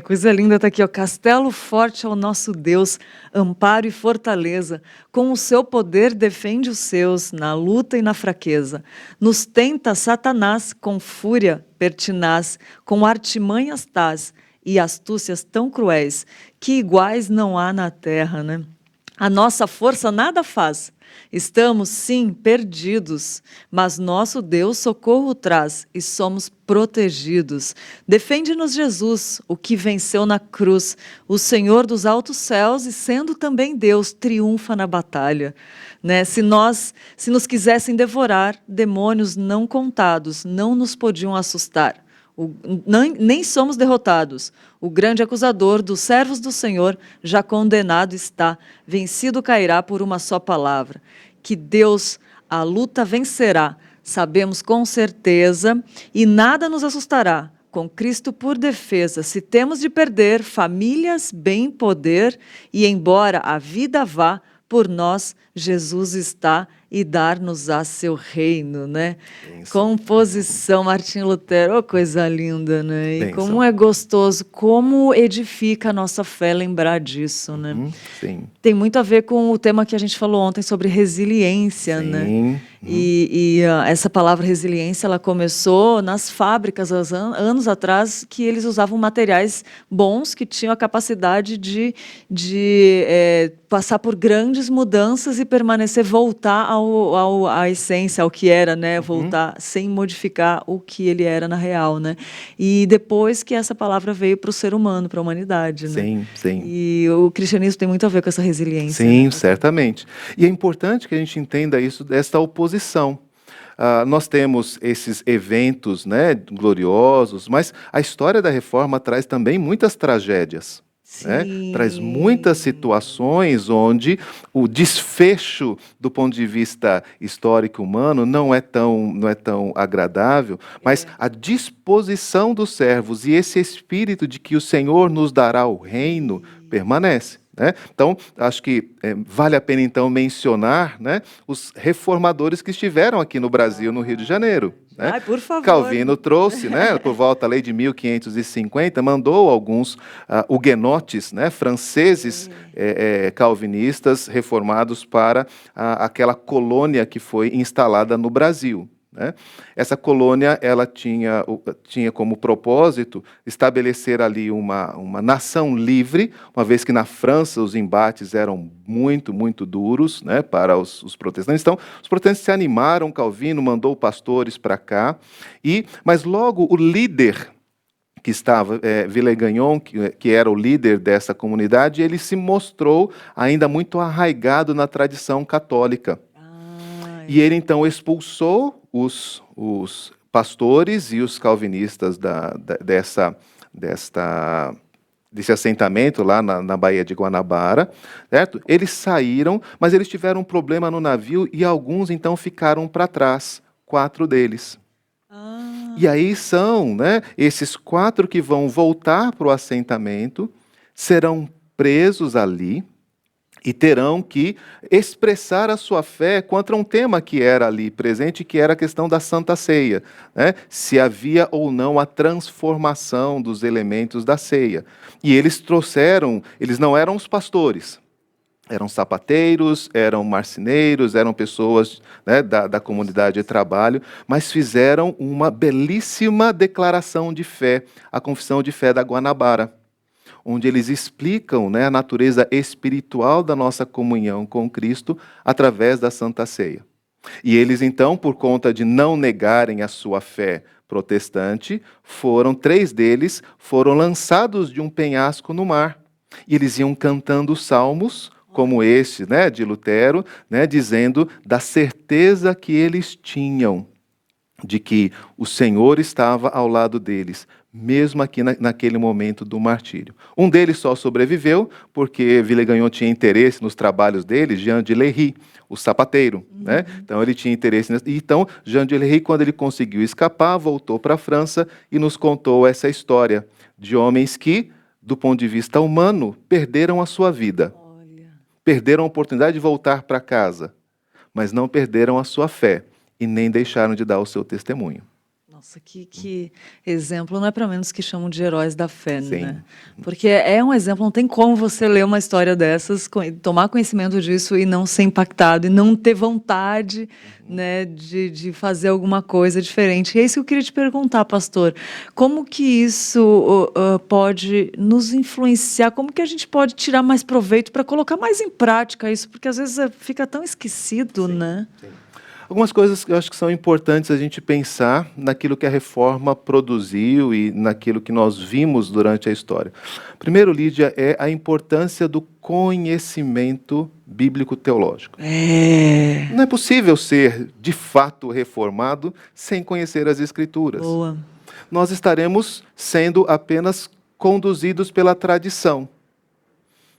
Coisa linda tá aqui, ó. Castelo forte é o nosso Deus, amparo e fortaleza. Com o seu poder defende os seus na luta e na fraqueza. Nos tenta Satanás com fúria pertinaz, com artimanhas tás e astúcias tão cruéis, que iguais não há na terra, né? A nossa força nada faz. Estamos, sim, perdidos, mas nosso Deus socorro traz e somos protegidos. Defende-nos Jesus, o que venceu na cruz, o Senhor dos altos céus e, sendo também Deus, triunfa na batalha. Né? Se nos quisessem devorar, demônios não contados não nos podiam assustar. Nem somos derrotados. O grande acusador dos servos do Senhor já condenado está, vencido cairá por uma só palavra. Que Deus a luta vencerá, sabemos com certeza, e nada nos assustará. Com Cristo por defesa, se temos de perder famílias, bem, poder, e embora a vida vá, por nós Jesus está e dar-nos-á seu reino, né? Isso. Composição Martim Lutero, coisa linda, né? E Benção. como é gostoso, como edifica a nossa fé lembrar disso, né? Sim. Tem muito a ver com o tema que a gente falou ontem sobre resiliência, Sim. né? Essa palavra resiliência, ela começou nas fábricas, anos atrás, que eles usavam materiais bons, que tinham a capacidade de passar por grandes mudanças e permanecer, voltar à essência, ao que era, né? Voltar sem modificar o que ele era na real, né? E depois que essa palavra veio para o ser humano, para a humanidade, né? Sim. E o cristianismo tem muito a ver com essa resiliência. Sim, né? certamente. E é importante que a gente entenda isso, desta oposição. Nós temos esses eventos, né, gloriosos, mas a história da Reforma traz também muitas tragédias. Né? Traz muitas situações onde o desfecho do ponto de vista histórico humano não é tão agradável, mas a disposição dos servos e esse espírito de que o Senhor nos dará o reino permanece. Né? Então, acho que vale a pena então mencionar, né, os reformadores que estiveram aqui no Brasil, no Rio de Janeiro. Né? Ai, por favor. Calvino trouxe, né, por volta ali de 1550, mandou alguns huguenotes, né, franceses calvinistas reformados para aquela colônia que foi instalada no Brasil. né? Essa colônia ela tinha como propósito estabelecer ali uma nação livre, uma vez que na França os embates eram muito, muito duros, né, para os protestantes. Então, os protestantes se animaram, Calvino mandou pastores para cá, mas logo o líder que estava, Villegagnon, que era o líder dessa comunidade, ele se mostrou ainda muito arraigado na tradição católica. E ele então expulsou os pastores e os calvinistas desse assentamento lá na Baía de Guanabara, certo? Eles saíram, mas eles tiveram um problema no navio e alguns então ficaram para trás, 4 deles. E aí são, né, esses 4 que vão voltar para o assentamento, serão presos ali e terão que expressar a sua fé contra um tema que era ali presente, que era a questão da Santa Ceia, né? Se havia ou não a transformação dos elementos da ceia. E eles não eram os pastores, eram sapateiros, eram marceneiros, eram pessoas, né, da comunidade de trabalho, mas fizeram uma belíssima declaração de fé, a Confissão de Fé da Guanabara, onde eles explicam, né, a natureza espiritual da nossa comunhão com Cristo através da Santa Ceia. E eles, então, por conta de não negarem a sua fé protestante, 3 deles foram lançados de um penhasco no mar. E eles iam cantando salmos, como este, né, de Lutero, né, dizendo da certeza que eles tinham de que o Senhor estava ao lado deles, mesmo aqui naquele momento do martírio. Um deles só sobreviveu porque Villegagnon tinha interesse nos trabalhos dele, Jean de Lery, o sapateiro, né? Então ele tinha interesse Então Jean de Lery, quando ele conseguiu escapar, voltou para a França e nos contou essa história de homens que, do ponto de vista humano, perderam a sua vida. Perderam a oportunidade de voltar para casa, mas não perderam a sua fé e nem deixaram de dar o seu testemunho. Nossa, que exemplo, não é para menos que chamam de heróis da fé, Sim. né? Porque é um exemplo, não tem como você ler uma história dessas, tomar conhecimento disso e não ser impactado, e não ter vontade, né, de fazer alguma coisa diferente. E é isso que eu queria te perguntar, pastor. Como que isso pode nos influenciar? Como que a gente pode tirar mais proveito para colocar mais em prática isso? Porque às vezes fica tão esquecido, né? Sim. Algumas coisas que eu acho que são importantes a gente pensar naquilo que a Reforma produziu e naquilo que nós vimos durante a história. Primeiro, Lídia, é a importância do conhecimento bíblico-teológico. Não é possível ser, de fato, reformado sem conhecer as Escrituras. Boa. Nós estaremos sendo apenas conduzidos pela tradição.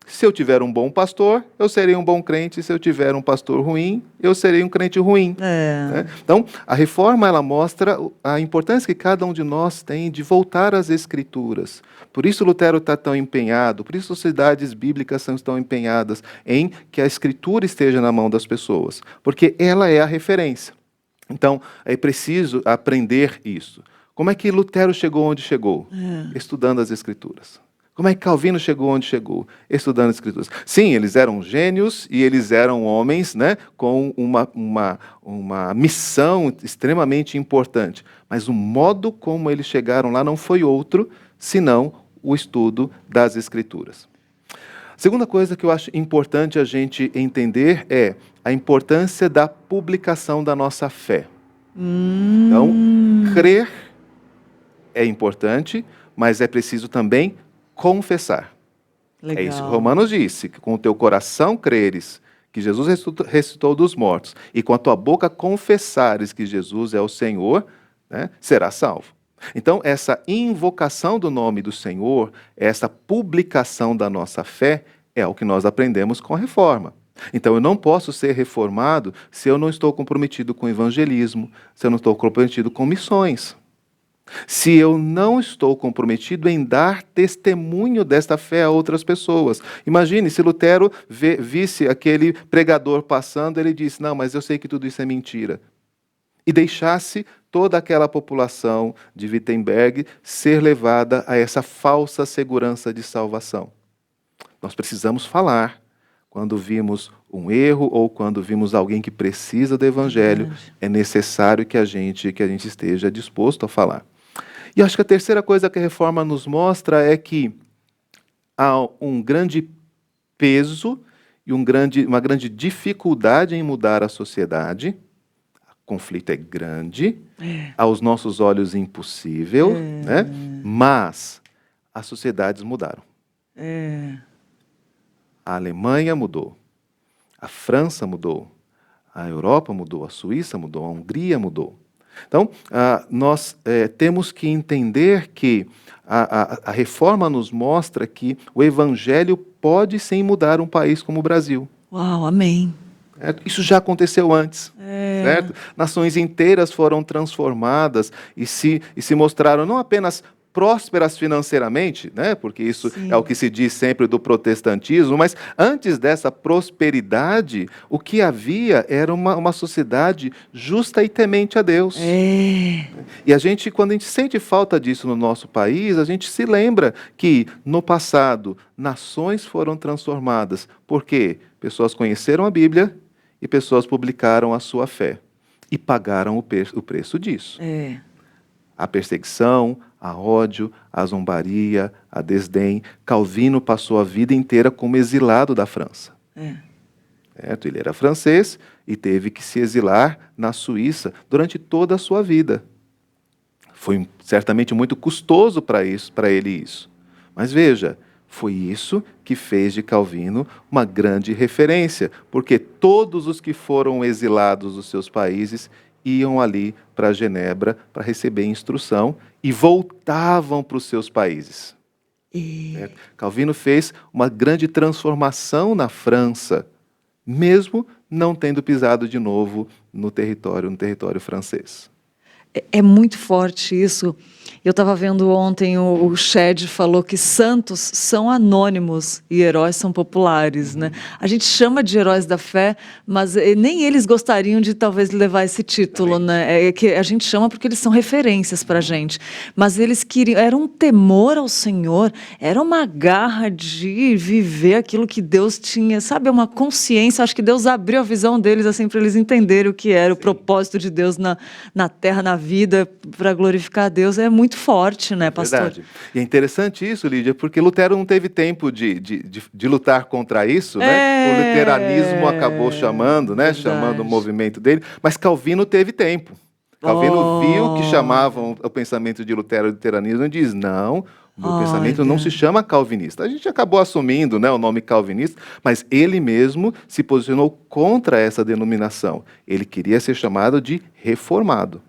Se eu tiver um bom pastor, eu serei um bom crente. Se eu tiver um pastor ruim, eu serei um crente ruim. Né? Então, a Reforma ela mostra a importância que cada um de nós tem de voltar às Escrituras. Por isso Lutero está tão empenhado, por isso sociedades bíblicas estão empenhadas em que a Escritura esteja na mão das pessoas, porque ela é a referência. Então, é preciso aprender isso. Como é que Lutero chegou onde chegou? Estudando as Escrituras. Como é que Calvino chegou onde chegou? Estudando as Escrituras. Sim, eles eram gênios e eles eram homens, né, com uma missão extremamente importante. Mas o modo como eles chegaram lá não foi outro, senão o estudo das Escrituras. A segunda coisa que eu acho importante a gente entender é a importância da publicação da nossa fé. Então, crer é importante, mas é preciso também confessar. Legal. É isso que Romanos disse, que com o teu coração creres que Jesus ressuscitou dos mortos e com a tua boca confessares que Jesus é o Senhor, né, será salvo. Então, essa invocação do nome do Senhor, essa publicação da nossa fé, é o que nós aprendemos com a Reforma. Então, eu não posso ser reformado se eu não estou comprometido com o evangelismo, se eu não estou comprometido com missões. Se eu não estou comprometido em dar testemunho desta fé a outras pessoas. Imagine, se Lutero visse aquele pregador passando, ele disse, não, mas eu sei que tudo isso é mentira. E deixasse toda aquela população de Wittenberg ser levada a essa falsa segurança de salvação. Nós precisamos falar Quando vimos um erro ou quando vimos alguém que precisa do Evangelho, é necessário que a gente esteja disposto a falar. E acho que a terceira coisa que a reforma nos mostra é que há um grande peso e uma grande dificuldade em mudar a sociedade. O conflito é grande, aos nossos olhos impossível, né? Mas as sociedades mudaram. A Alemanha mudou, a França mudou, a Europa mudou, a Suíça mudou, a Hungria mudou. Então, nós temos que entender que a reforma nos mostra que o Evangelho pode sim mudar um país como o Brasil. Uau, amém. Isso já aconteceu antes, certo? Nações inteiras foram transformadas e se mostraram não apenas prósperas financeiramente, né? Porque isso Sim. é o que se diz sempre do protestantismo, mas antes dessa prosperidade, o que havia era uma sociedade justa e temente a Deus. E quando a gente sente falta disso no nosso país, a gente se lembra que no passado nações foram transformadas, porque pessoas conheceram a Bíblia e pessoas publicaram a sua fé e pagaram o preço disso. A perseguição, a ódio, a zombaria, a desdém. Calvino passou a vida inteira como exilado da França. Ele era francês e teve que se exilar na Suíça durante toda a sua vida. Foi certamente muito custoso para ele isso. Mas veja, foi isso que fez de Calvino uma grande referência, porque todos os que foram exilados dos seus países iam ali para Genebra para receber instrução e voltavam para os seus países. Calvino fez uma grande transformação na França, mesmo não tendo pisado de novo no território francês. É muito forte isso. Eu estava vendo ontem, o Shed falou que santos são anônimos e heróis são populares, né? A gente chama de heróis da fé, mas nem eles gostariam de talvez levar esse título, né? É que a gente chama porque eles são referências para a gente. Mas eles queriam, era um temor ao Senhor, era uma garra de viver aquilo que Deus tinha, sabe? Uma consciência. Acho que Deus abriu a visão deles assim para eles entenderem o que era o propósito de Deus na terra, na vida, para glorificar a Deus. É muito forte, né, pastor? Verdade. E é interessante isso, Lídia, porque Lutero não teve tempo de lutar contra isso, né? O luteranismo acabou chamando o movimento dele, mas Calvino teve tempo. Calvino viu que chamavam o pensamento de Lutero de luteranismo e diz, não, o meu pensamento não se chama calvinista. A gente acabou assumindo, né, o nome calvinista, mas ele mesmo se posicionou contra essa denominação. Ele queria ser chamado de reformado.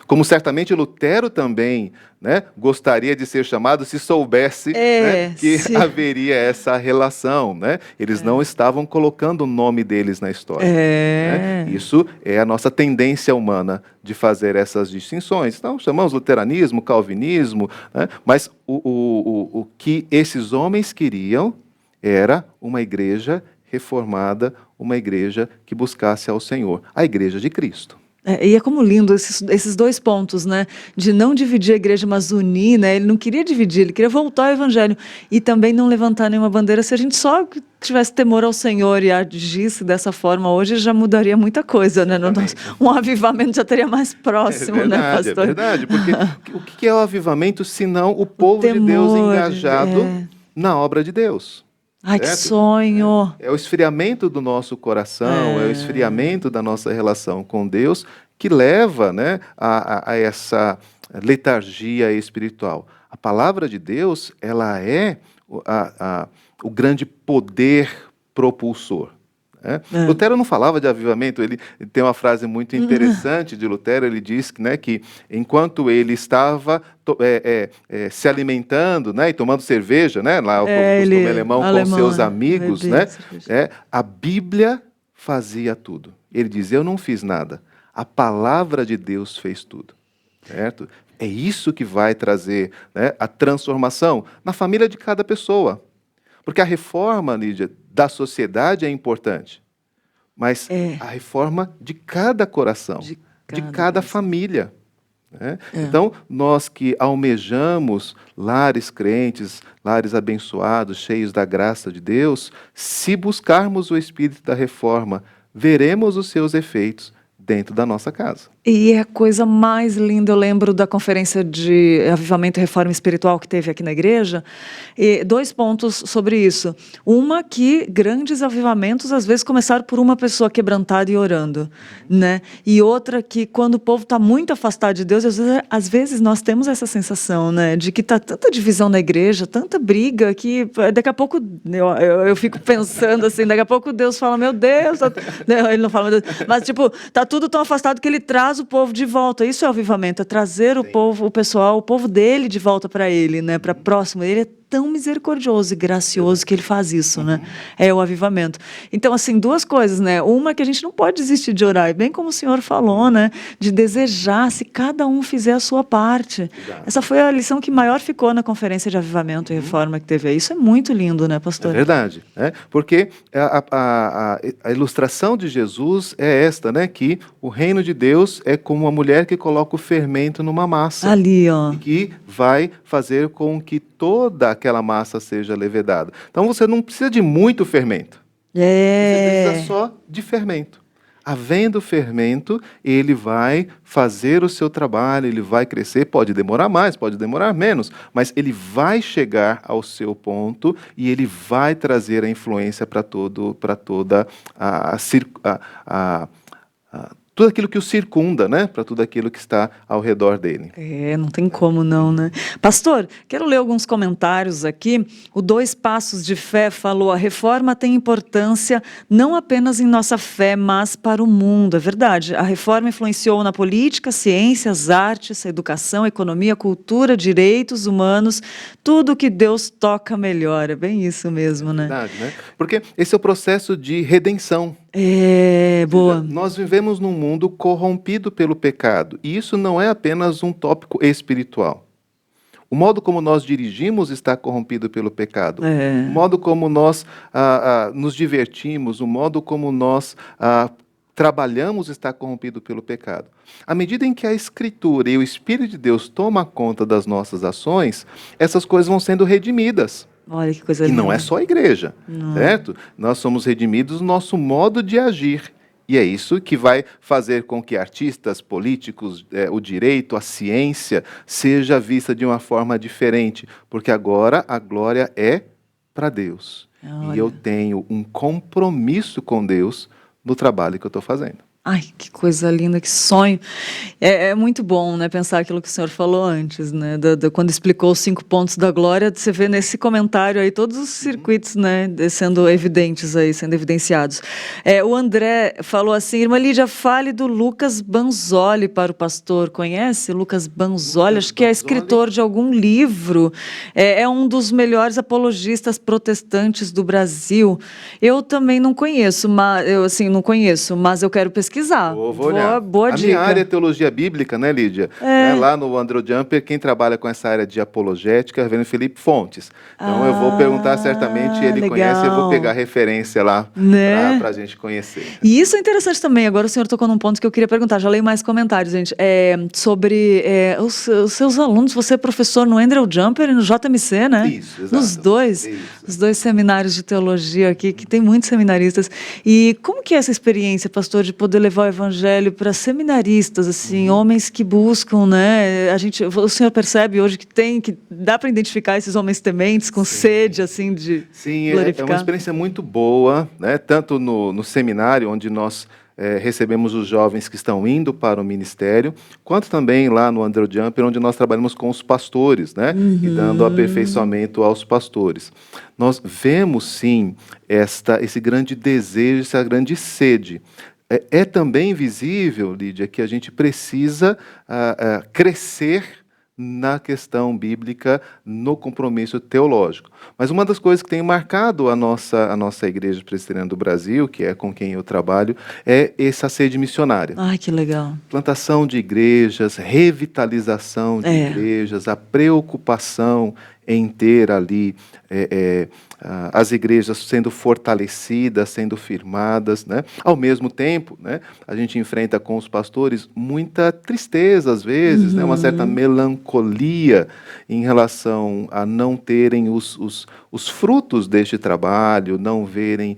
Como certamente Lutero também, né, gostaria de ser chamado se soubesse que haveria essa relação. Né? Eles não estavam colocando o nome deles na história. Né? Isso é a nossa tendência humana de fazer essas distinções. Então, chamamos luteranismo, calvinismo, né? Mas o que esses homens queriam era uma igreja reformada, uma igreja que buscasse ao Senhor, a igreja de Cristo. E é como lindo esses dois pontos, né? De não dividir a igreja, mas unir, né? Ele não queria dividir, ele queria voltar ao evangelho. E também não levantar nenhuma bandeira. Se a gente só tivesse temor ao Senhor e agisse dessa forma hoje, já mudaria muita coisa, né? Um avivamento já teria mais próximo, né, pastor? É verdade, porque o que é o avivamento, senão o povo de Deus engajado na obra de Deus? Ai, certo? Que sonho! É o esfriamento do nosso coração, é o esfriamento da nossa relação com Deus que leva, né, a essa letargia espiritual. A palavra de Deus, ela é o grande poder propulsor. Lutero não falava de avivamento, ele tem uma frase muito interessante de Lutero, ele diz que, né, que enquanto ele estava se alimentando, né, e tomando cerveja, né, lá o costume alemão com seus amigos, né, a Bíblia fazia tudo. Ele diz, eu não fiz nada, a palavra de Deus fez tudo. Certo? É isso que vai trazer, né, a transformação na família de cada pessoa. Porque a reforma, Lídia, da sociedade é importante, mas a reforma de cada coração, de cada família. né? Então, nós que almejamos lares crentes, lares abençoados, cheios da graça de Deus, se buscarmos o espírito da reforma, veremos os seus efeitos dentro da nossa casa. E é a coisa mais linda, eu lembro da conferência de Avivamento e Reforma Espiritual que teve aqui na igreja, e 2 pontos sobre isso. Uma, que grandes avivamentos às vezes começaram por uma pessoa quebrantada e orando, né? E outra, que quando o povo está muito afastado de Deus, às vezes nós temos essa sensação, né, de que está tanta divisão na igreja, tanta briga, que daqui a pouco eu fico pensando assim, daqui a pouco Deus fala, meu Deus, ele não fala, meu Deus, mas tipo, está tudo tão afastado que ele traz o povo de volta. Isso é o avivamento, é trazer o povo, o pessoal, o povo dele de volta para ele, né, para próximo. Ele é tão misericordioso e gracioso que ele faz isso, né? É o avivamento. Então, assim, 2 coisas, né? Uma, que a gente não pode desistir de orar, e bem como o senhor falou, né? De desejar, se cada um fizer a sua parte. Exato. Essa foi a lição que maior ficou na conferência de avivamento e reforma que teve aí. Isso é muito lindo, né, pastor? É verdade, né? Porque a ilustração de Jesus é esta, né? Que o reino de Deus é como uma mulher que coloca o fermento numa massa. Ali, ó. E que vai fazer com que toda aquela massa seja levedada. Então você não precisa de muito fermento. Você precisa só de fermento. Havendo fermento, ele vai fazer o seu trabalho, ele vai crescer, pode demorar mais, pode demorar menos, mas ele vai chegar ao seu ponto e ele vai trazer a influência para toda tudo aquilo que o circunda, né? Para tudo aquilo que está ao redor dele. Não tem como não, né? Pastor, quero ler alguns comentários aqui. O 2 Passos de Fé falou: a reforma tem importância não apenas em nossa fé, mas para o mundo. É verdade. A reforma influenciou na política, ciências, artes, educação, economia, cultura, direitos humanos, tudo que Deus toca melhora. É bem isso mesmo, né? É verdade, né? Porque esse é o processo de redenção. Boa. Nós vivemos num mundo corrompido pelo pecado, e isso não é apenas um tópico espiritual. O modo como nós dirigimos está corrompido pelo pecado. O modo como nós nos divertimos, o modo como nós trabalhamos está corrompido pelo pecado. À medida em que a Escritura e o Espírito de Deus toma conta das nossas ações, essas coisas vão sendo redimidas. Olha que coisa E linda. não é só a igreja, certo? Nós somos redimidos no nosso modo de agir. E é isso que vai fazer com que artistas, políticos, o direito, a ciência, seja vista de uma forma diferente. Porque agora a glória é para Deus. Olha. E eu tenho um compromisso com Deus no trabalho que eu estou fazendo. Ai, que coisa linda, que sonho. É muito bom, né, pensar aquilo que o senhor falou antes, né, quando explicou os 5 pontos da glória, você vê nesse comentário aí todos os circuitos, né, sendo evidentes aí, sendo evidenciados. O André falou assim: irmã Lídia, fale do Lucas Banzoli para o pastor. Conhece Lucas Banzoli? Acho que é escritor de algum livro. É um dos melhores apologistas protestantes do Brasil. Eu também não conheço, mas eu quero pesquisar. Vou olhar. Boa dica. Minha área é teologia bíblica, né, Lídia? Lá no Andrew Jumper, quem trabalha com essa área de apologética é o reverendo Felipe Fontes. Então eu vou perguntar certamente, ele legal. conhece, eu vou pegar referência lá, né? para a gente conhecer. E isso é interessante também. Agora o senhor tocou num ponto que eu queria perguntar. Já leio mais comentários, gente. Sobre os seus alunos. Você é professor no Andrew Jumper e no JMC, né? Isso, exato. Nos dois. Isso. Os 2 seminários de teologia aqui, que tem muitos seminaristas. E como que é essa experiência, pastor, de poder levar o evangelho para seminaristas, assim, homens que buscam, né? O senhor percebe hoje que dá para identificar esses homens tementes com sede, assim, de glorificar? É uma experiência muito boa, né? Tanto no seminário, onde nós recebemos os jovens que estão indo para o ministério, quanto também lá no Andrew Jumper, onde nós trabalhamos com os pastores, né? E dando aperfeiçoamento aos pastores. Nós vemos, sim, esse grande desejo, essa grande sede. É também visível, Lídia, que a gente precisa crescer na questão bíblica, no compromisso teológico. Mas uma das coisas que tem marcado a nossa Igreja Presbiteriana do Brasil, que é com quem eu trabalho, é essa sede missionária. Ai, que legal. Plantação de igrejas, revitalização de igrejas, a preocupação em ter ali as igrejas sendo fortalecidas, sendo firmadas, né? Ao mesmo tempo, né, a gente enfrenta com os pastores muita tristeza às vezes, né, uma certa melancolia em relação a não terem os frutos deste trabalho, não verem,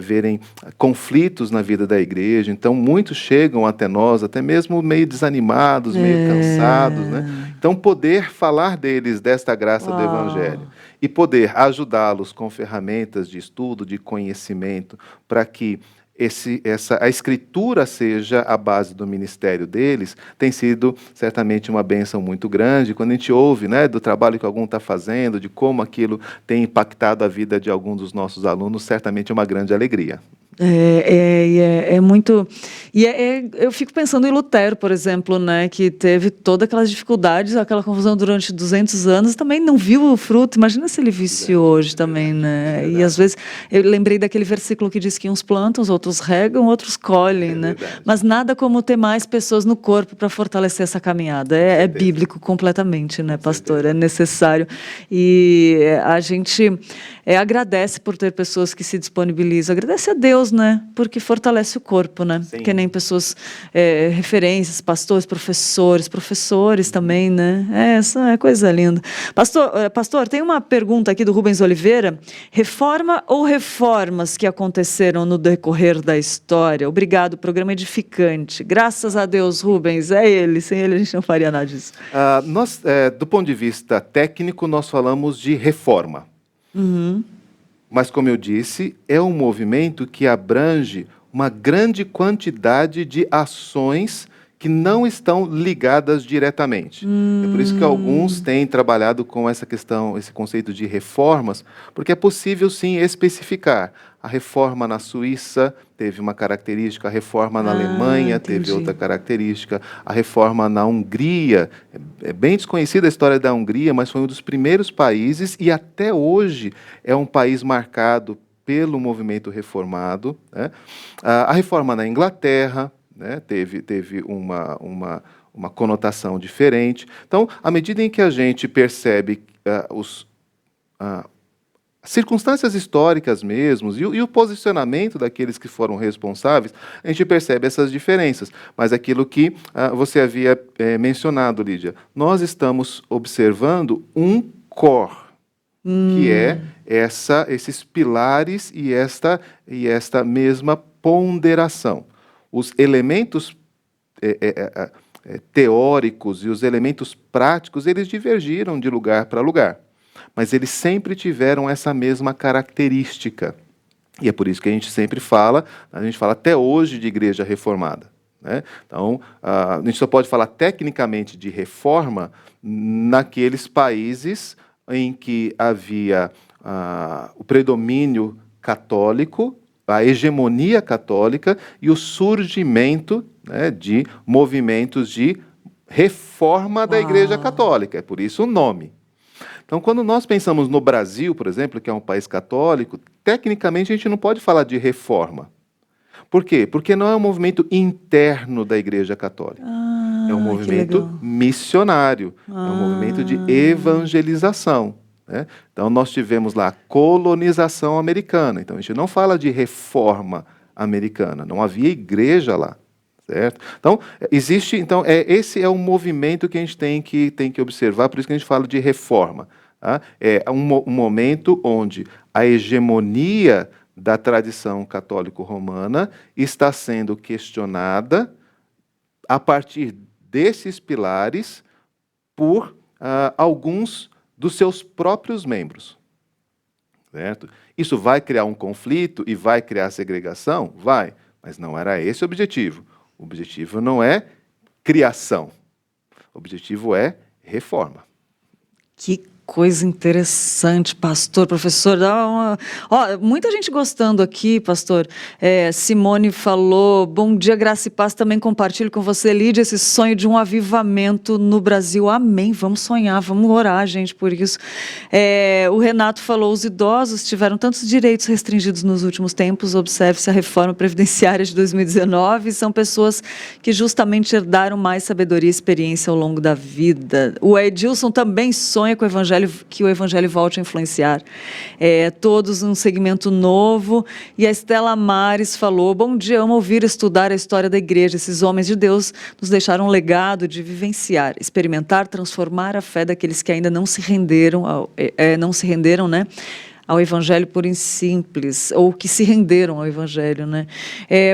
verem conflitos na vida da igreja. Então muitos chegam até nós, até mesmo meio desanimados, meio cansados, né? Então poder falar deles desta graça do Evangelho e poder ajudá-los com ferramentas de estudo, de conhecimento, para que a escritura seja a base do ministério deles, tem sido certamente uma bênção muito grande. Quando a gente ouve, né, do trabalho que algum está fazendo, de como aquilo tem impactado a vida de algum dos nossos alunos, certamente é uma grande alegria. É muito... eu fico pensando em Lutero, por exemplo, né, que teve todas aquelas dificuldades, aquela confusão durante 200 anos, também não viu o fruto. Imagina se ele visse hoje também, né? E às vezes, eu lembrei daquele versículo que diz que uns plantam, outros regam, outros colhem, né? Mas nada como ter mais pessoas no corpo para fortalecer essa caminhada. É bíblico completamente, né, pastor? É necessário. E a gente agradece por ter pessoas que se disponibilizam. Agradece a Deus, né? Porque fortalece o corpo, né? Sim. Que nem pessoas, referências, pastores, professores também, né? Essa é coisa linda. Pastor, tem uma pergunta aqui do Rubens Oliveira. Reforma ou reformas que aconteceram no decorrer da história? Obrigado, programa edificante. Graças a Deus, Rubens, é ele. Sem ele a gente não faria nada disso. Nós, do ponto de vista técnico, nós falamos de reforma. Mas, como eu disse, é um movimento que abrange uma grande quantidade de ações que não estão ligadas diretamente. É por isso que alguns têm trabalhado com essa questão, esse conceito de reformas, porque é possível, sim, especificar. A reforma na Suíça teve uma característica, a reforma na Alemanha teve outra característica, a reforma na Hungria, é bem desconhecida a história da Hungria, mas foi um dos primeiros países e até hoje é um país marcado pelo movimento reformado, né? A reforma na Inglaterra, né, teve uma conotação diferente. Então, à medida em que a gente percebe circunstâncias históricas mesmo e o posicionamento daqueles que foram responsáveis, a gente percebe essas diferenças. Mas aquilo que você havia mencionado, Lídia, nós estamos observando um core, que é esses pilares e esta mesma ponderação. Os elementos teóricos e os elementos práticos, eles divergiram de lugar para lugar. Mas eles sempre tiveram essa mesma característica. E é por isso que a gente sempre fala, até hoje de igreja reformada, né? Então, a gente só pode falar tecnicamente de reforma naqueles países em que havia o predomínio católico, a hegemonia católica e o surgimento, né, de movimentos de reforma da Igreja Católica. É por isso o nome. Então, quando nós pensamos no Brasil, por exemplo, que é um país católico, tecnicamente a gente não pode falar de reforma. Por quê? Porque não é um movimento interno da Igreja Católica. É um movimento missionário, é um movimento de evangelização, né? Então, nós tivemos lá a colonização americana. Então, a gente não fala de reforma americana, não havia igreja lá. Certo? Então, esse é um movimento que a gente tem que observar, por isso que a gente fala de reforma. Tá? É um momento onde a hegemonia da tradição católico-romana está sendo questionada a partir desses pilares por alguns dos seus próprios membros. Certo? Isso vai criar um conflito e vai criar segregação? Vai, mas não era esse o objetivo. O objetivo não é criação, o objetivo é reforma. Que coisa interessante, pastor, professor. Muita gente gostando aqui, pastor. Simone falou, bom dia, graça e paz. Também compartilho com você, Lídia, esse sonho de um avivamento no Brasil. Amém. Vamos sonhar, vamos orar, gente, por isso. O Renato falou, os idosos tiveram tantos direitos restringidos nos últimos tempos. Observe-se a reforma previdenciária de 2019. São pessoas que justamente herdaram mais sabedoria e experiência ao longo da vida. O Edilson também sonha com o evangelho que o evangelho volte a influenciar. Todos um segmento novo. E a Estela Mares falou: bom dia, amo ouvir e estudar a história da igreja. Esses homens de Deus nos deixaram um legado de vivenciar, experimentar, transformar a fé daqueles que ainda não se renderam, né, ao evangelho puro e simples, ou que se renderam ao evangelho, né?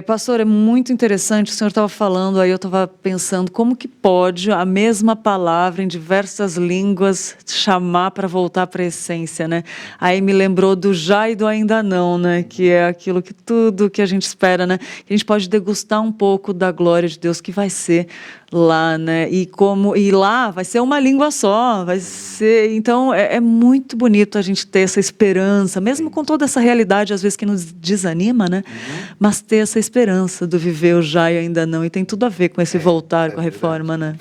Pastor, é muito interessante, o senhor estava falando, aí eu estava pensando, como que pode a mesma palavra em diversas línguas chamar para voltar para a essência, né? Aí me lembrou do já e do ainda não, né? Que é aquilo que tudo que a gente espera, né? Que a gente pode degustar um pouco da glória de Deus que vai ser lá, né? E lá vai ser uma língua só, vai ser. Então é muito bonito a gente ter essa esperança, mesmo com toda essa realidade às vezes que nos desanima, né? Mas ter essa esperança do viver o já e ainda não, e tem tudo a ver com esse voltar, com a reforma, né?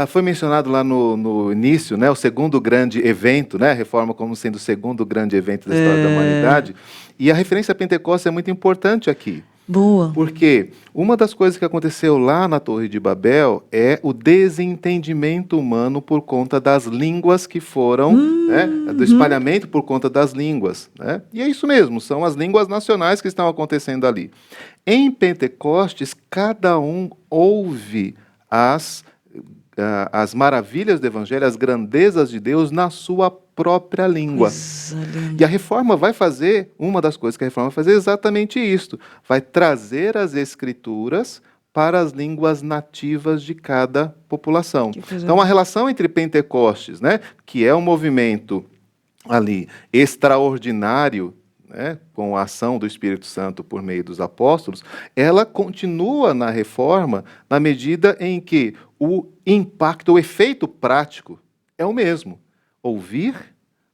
Foi mencionado lá no início, né, o segundo grande evento, né, a reforma como sendo o segundo grande evento da história da humanidade, e a referência a Pentecostes é muito importante aqui. Boa. Porque uma das coisas que aconteceu lá na Torre de Babel é o desentendimento humano por conta das línguas que foram, né, do espalhamento por conta das línguas. Né? E é isso mesmo, são as línguas nacionais que estão acontecendo ali. Em Pentecostes, cada um ouve as maravilhas do Evangelho, as grandezas de Deus na sua própria língua. E a reforma vai fazer, uma das coisas que a reforma vai fazer é exatamente isto, vai trazer as escrituras para as línguas nativas de cada população. Então a relação entre Pentecostes, né, que é um movimento ali extraordinário, né, com a ação do Espírito Santo por meio dos apóstolos, ela continua na reforma na medida em que o impacto, o efeito prático é o mesmo. Ouvir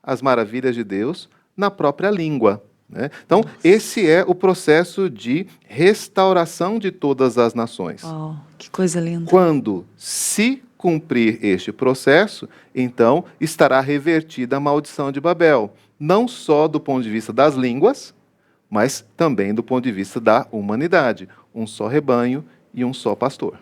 as maravilhas de Deus na própria língua. Né? Então, esse é o processo de restauração de todas as nações. Oh, que coisa linda. Quando se cumprir este processo, então estará revertida a maldição de Babel. Não só do ponto de vista das línguas, mas também do ponto de vista da humanidade. Um só rebanho e um só pastor.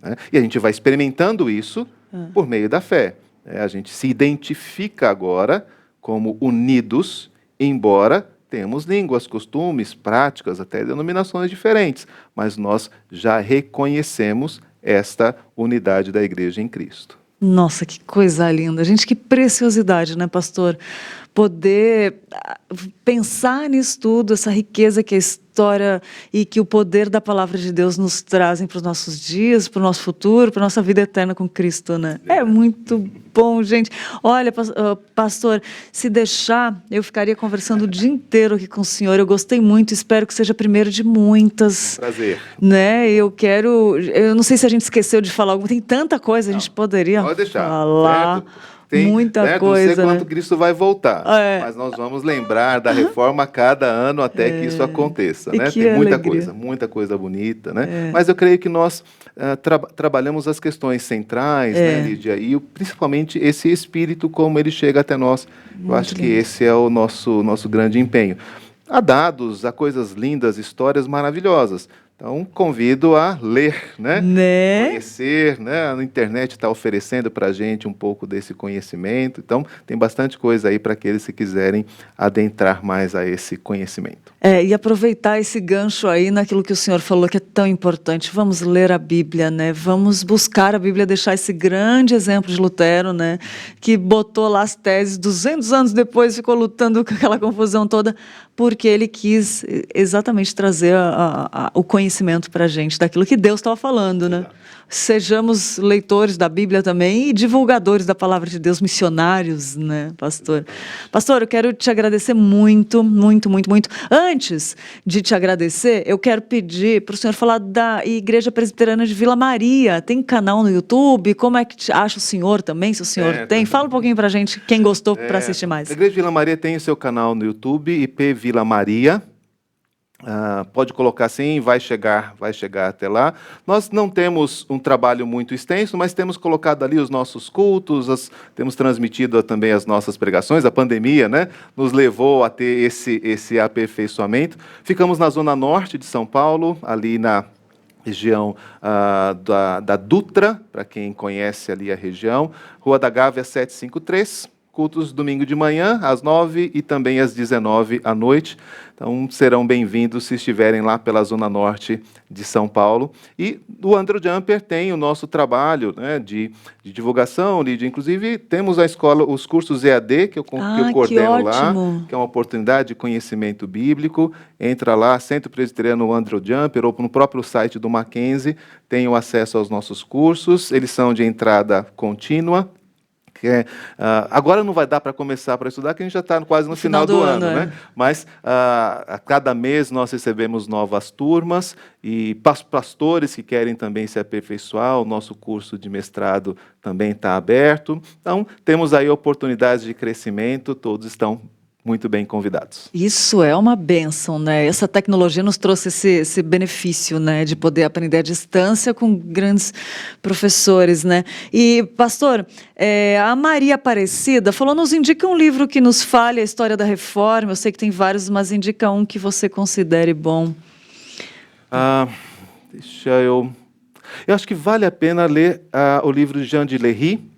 Né? E a gente vai experimentando isso por meio da fé. A gente se identifica agora como unidos, embora temos línguas, costumes, práticas, até denominações diferentes, mas nós já reconhecemos esta unidade da igreja em Cristo. Nossa, que coisa linda. Gente, que preciosidade, né, pastor? Poder pensar nisso tudo, essa riqueza que a história e que o poder da palavra de Deus nos trazem para os nossos dias, para o nosso futuro, para a nossa vida eterna com Cristo, né? É muito bom, gente. Olha, pastor, se deixar, eu ficaria conversando o dia inteiro aqui com o senhor. Eu gostei muito, espero que seja a primeira de muitas. Prazer. Né? Eu não sei se a gente esqueceu de falar algo, tem tanta coisa a gente poderia falar. Certo? Tem, muita coisa. Não sei quanto Cristo vai voltar, É. mas nós vamos lembrar da reforma a cada ano até que isso aconteça. E Né? que Tem alegria. muita coisa bonita. Né? Mas eu creio que nós trabalhamos as questões centrais, né, Lídia? E principalmente esse espírito, como ele chega até nós. Eu acho que esse é o nosso grande empenho. Há dados, há coisas lindas, histórias maravilhosas. Então, convido a ler, né? Conhecer, né? A internet está oferecendo para a gente um pouco desse conhecimento. Então, tem bastante coisa aí para aqueles que quiserem adentrar mais a esse conhecimento. E aproveitar esse gancho aí naquilo que o senhor falou que é tão importante. Vamos ler a Bíblia, né? Vamos buscar a Bíblia, deixar esse grande exemplo de Lutero, né? Que botou lá as teses, 200 anos depois ficou lutando com aquela confusão toda, porque ele quis exatamente trazer o conhecimento para a gente daquilo que Deus estava falando, né? Sejamos leitores da Bíblia também e divulgadores da palavra de Deus, missionários, né, pastor? Pastor, eu quero te agradecer muito, muito, muito, muito. Antes de te agradecer, eu quero pedir para o senhor falar da Igreja Presbiteriana de Vila Maria. Tem canal no YouTube? Como é que acha o senhor também, se o senhor tem? Fala um pouquinho para a gente, quem gostou, para assistir mais. A Igreja de Vila Maria tem o seu canal no YouTube, IP Vila Maria. Pode colocar assim, vai chegar até lá. Nós não temos um trabalho muito extenso, mas temos colocado ali os nossos cultos, temos transmitido também as nossas pregações. A pandemia, né, nos levou a ter esse aperfeiçoamento. Ficamos na zona norte de São Paulo, ali na região da Dutra, para quem conhece ali a região, Rua da Gávea 753, cultos domingo de manhã, às 9 e também às 19 à noite. Então, serão bem-vindos se estiverem lá pela Zona Norte de São Paulo. E o Andrew Jumper tem o nosso trabalho, né, de divulgação, Lídia. Inclusive, temos a escola, os cursos EAD, que eu coordeno lá, que é uma oportunidade de conhecimento bíblico. Entra lá, Centro Presbiteriano Andrew Jumper, ou no próprio site do Mackenzie, tem o acesso aos nossos cursos. Eles são de entrada contínua. Agora não vai dar para começar para estudar, que a gente já está quase no final do ano, né? Mas a cada mês nós recebemos novas turmas e pastores que querem também se aperfeiçoar, o nosso curso de mestrado também está aberto. Então, temos aí oportunidades de crescimento, todos estão muito bem convidados. Isso é uma bênção, né? Essa tecnologia nos trouxe esse benefício, né? De poder aprender à distância com grandes professores, né? E, pastor, a Maria Aparecida falou, nos indica um livro que nos fale a história da Reforma. Eu sei que tem vários, mas indica um que você considere bom. Eu acho que vale a pena ler o livro de Jean de Lery,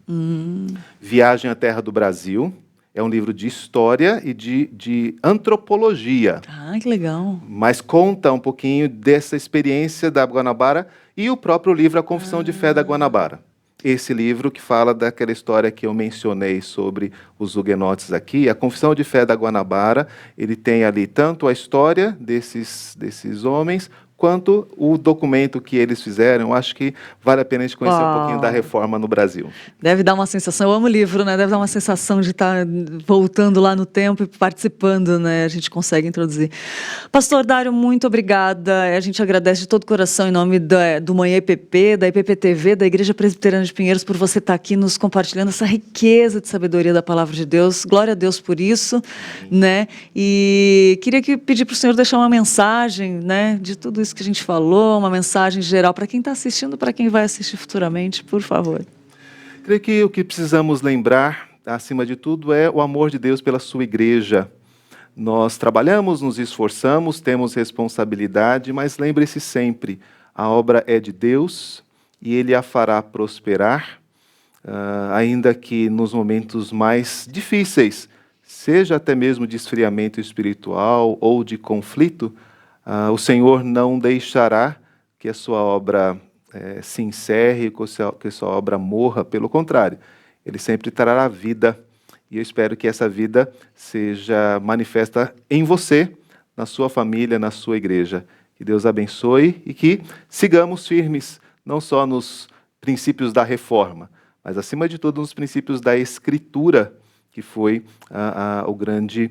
Viagem à Terra do Brasil. É um livro de história e de antropologia. Ah, que legal. Mas conta um pouquinho dessa experiência da Guanabara e o próprio livro A Confissão de Fé da Guanabara. Esse livro que fala daquela história que eu mencionei sobre os huguenotes aqui, A Confissão de Fé da Guanabara, ele tem ali tanto a história desses homens, quanto o documento que eles fizeram. Eu acho que vale a pena a gente conhecer um pouquinho da Reforma no Brasil. Deve dar uma sensação, eu amo o livro, né? Deve dar uma sensação de estar voltando lá no tempo e participando, né? A gente consegue introduzir. Pastor Dário, muito obrigada. A gente agradece de todo o coração em nome do Manhã IPP, da IPP TV, da Igreja Presbiteriana de Pinheiros, por você estar aqui nos compartilhando essa riqueza de sabedoria da Palavra de Deus. Glória a Deus por isso, né? E queria pedir para o Senhor deixar uma mensagem, né? De tudo isso que a gente falou, uma mensagem geral para quem está assistindo, para quem vai assistir futuramente, por favor. Creio que o que precisamos lembrar, acima de tudo, é o amor de Deus pela sua igreja. Nós trabalhamos, nos esforçamos, temos responsabilidade, mas lembre-se sempre, a obra é de Deus e Ele a fará prosperar, ainda que nos momentos mais difíceis, seja até mesmo de esfriamento espiritual ou de conflito, o Senhor não deixará que a sua obra se encerre, que a sua obra morra. Pelo contrário, Ele sempre trará vida. E eu espero que essa vida seja manifesta em você, na sua família, na sua igreja. Que Deus abençoe e que sigamos firmes, não só nos princípios da reforma, mas, acima de tudo, nos princípios da Escritura, que foi o grande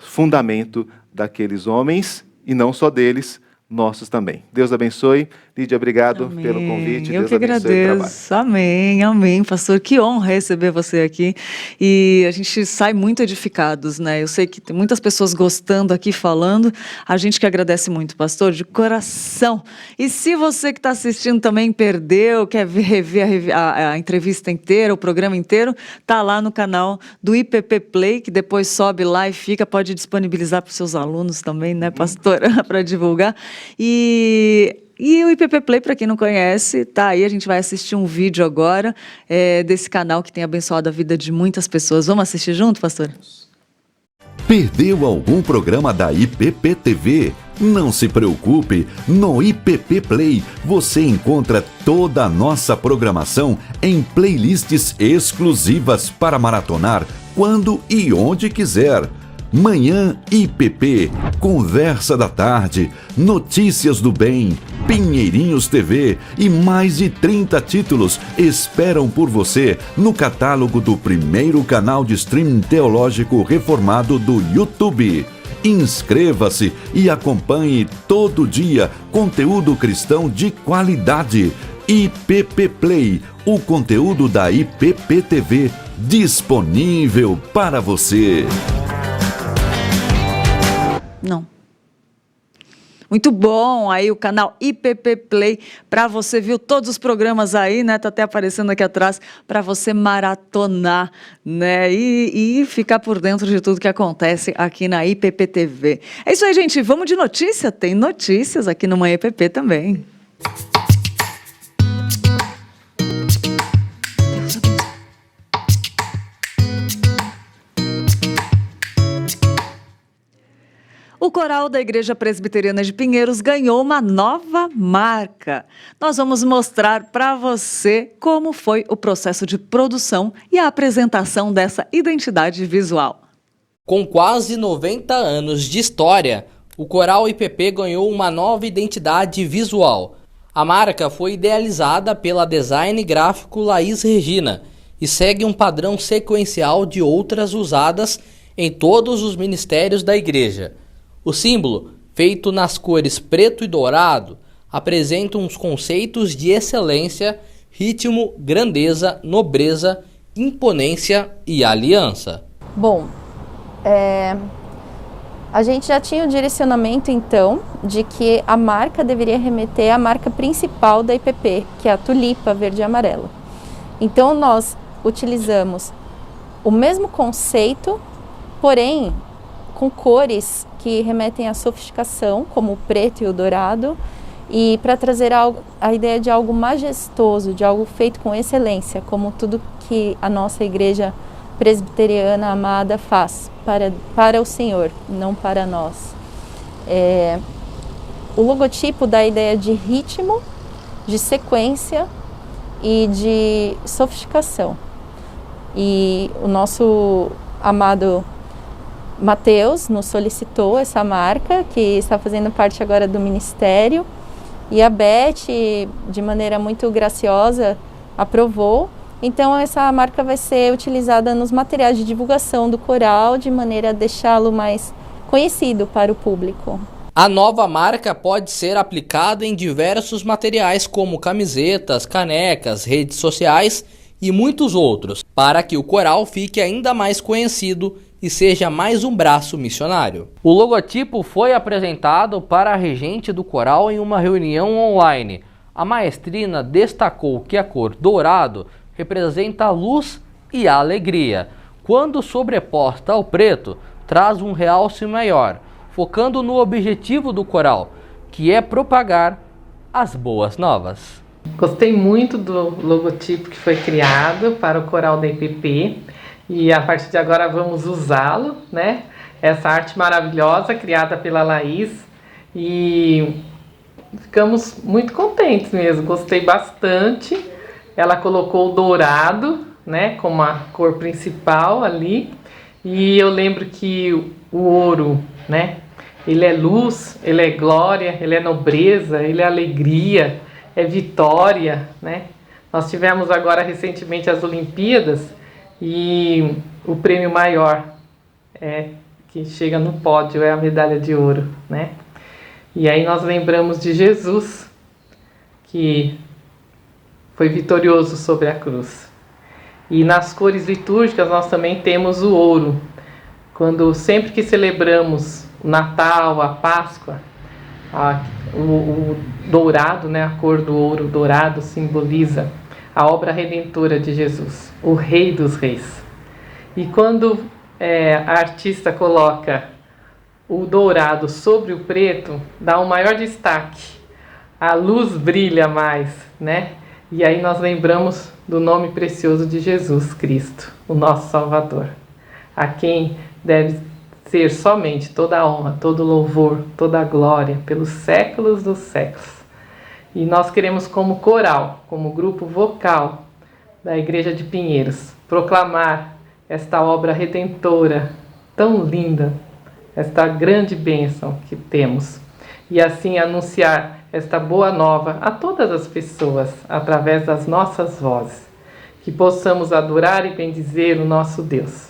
fundamento daqueles homens, e não só deles, nossos também. Deus abençoe. Lídia, obrigado Amém. Pelo convite. Eu Deus que agradeço. Amém, amém, pastor. Que honra receber você aqui. E a gente sai muito edificados, né? Eu sei que tem muitas pessoas gostando aqui, falando. A gente que agradece muito, pastor, de coração. E se você que está assistindo também perdeu, quer rever a entrevista inteira, o programa inteiro, tá lá no canal do IPP Play, que depois sobe lá e pode disponibilizar para os seus alunos também, né, pastor? Para divulgar. E o IPP Play, para quem não conhece, tá aí, a gente vai assistir um vídeo agora desse canal que tem abençoado a vida de muitas pessoas. Vamos assistir junto, pastor? Perdeu algum programa da IPP TV? Não se preocupe, no IPP Play você encontra toda a nossa programação em playlists exclusivas para maratonar quando e onde quiser. Manhã IPP, Conversa da Tarde, Notícias do Bem, Pinheirinhos TV e mais de 30 títulos esperam por você no catálogo do primeiro canal de streaming teológico reformado do YouTube. Inscreva-se e acompanhe todo dia conteúdo cristão de qualidade. IPP Play, o conteúdo da IPP TV disponível para você. Não. Muito bom, aí o canal IPP Play, para você, viu todos os programas aí, né, tá até aparecendo aqui atrás, para você maratonar, né, e ficar por dentro de tudo que acontece aqui na IPP TV. É isso aí, gente, vamos de notícia? Tem notícias aqui no Manhã IPP também. O coral da Igreja Presbiteriana de Pinheiros ganhou uma nova marca. Nós vamos mostrar para você como foi o processo de produção e a apresentação dessa identidade visual. Com quase 90 anos de história, o Coral IPP ganhou uma nova identidade visual. A marca foi idealizada pela design gráfico Laís Regina e segue um padrão sequencial de outras usadas em todos os ministérios da igreja. O símbolo, feito nas cores preto e dourado, apresenta uns conceitos de excelência, ritmo, grandeza, nobreza, imponência e aliança. Bom, a gente já tinha o direcionamento, então, de que a marca deveria remeter à marca principal da IPP, que é a tulipa verde e amarela. Então, nós utilizamos o mesmo conceito, porém, com cores que remetem à sofisticação, como o preto e o dourado, e para trazer a ideia de algo majestoso, de algo feito com excelência, como tudo que a nossa igreja presbiteriana amada faz para o Senhor, não para nós. O logotipo dá a ideia de ritmo, de sequência e de sofisticação. E o nosso amado Mateus nos solicitou essa marca, que está fazendo parte agora do ministério, e a Beth, de maneira muito graciosa, aprovou. Então essa marca vai ser utilizada nos materiais de divulgação do coral, de maneira a deixá-lo mais conhecido para o público. A nova marca pode ser aplicada em diversos materiais como camisetas, canecas, redes sociais e muitos outros, para que o coral fique ainda mais conhecido e seja mais um braço missionário. O logotipo foi apresentado para a regente do coral em uma reunião online. A maestrina destacou que a cor dourado representa a luz e a alegria. Quando sobreposta ao preto, traz um realce maior, focando no objetivo do coral, que é propagar as boas novas. Gostei muito do logotipo que foi criado para o coral da IPP e a partir de agora vamos usá-lo, né? Essa arte maravilhosa criada pela Laís e ficamos muito contentes mesmo, gostei bastante. Ela colocou o dourado, né, como a cor principal ali, e eu lembro que o ouro, né, ele é luz, ele é glória, ele é nobreza, ele é alegria, é vitória, né? Nós tivemos agora recentemente as Olimpíadas e o prêmio maior que chega no pódio é a medalha de ouro, né? E aí nós lembramos de Jesus, que foi vitorioso sobre a cruz. E nas cores litúrgicas nós também temos o ouro. Sempre que celebramos o Natal, a Páscoa, o dourado, né, a cor do ouro dourado simboliza a obra redentora de Jesus, o Rei dos Reis. E quando a artista coloca o dourado sobre o preto, dá um maior destaque, a luz brilha mais, né? E aí nós lembramos do nome precioso de Jesus Cristo, o nosso Salvador, a quem deve ser somente toda a honra, todo o louvor, toda a glória, pelos séculos dos séculos. E nós queremos, como coral, como grupo vocal da Igreja de Pinheiros, proclamar esta obra redentora tão linda, esta grande bênção que temos, e assim anunciar esta boa nova a todas as pessoas, através das nossas vozes, que possamos adorar e bendizer o nosso Deus.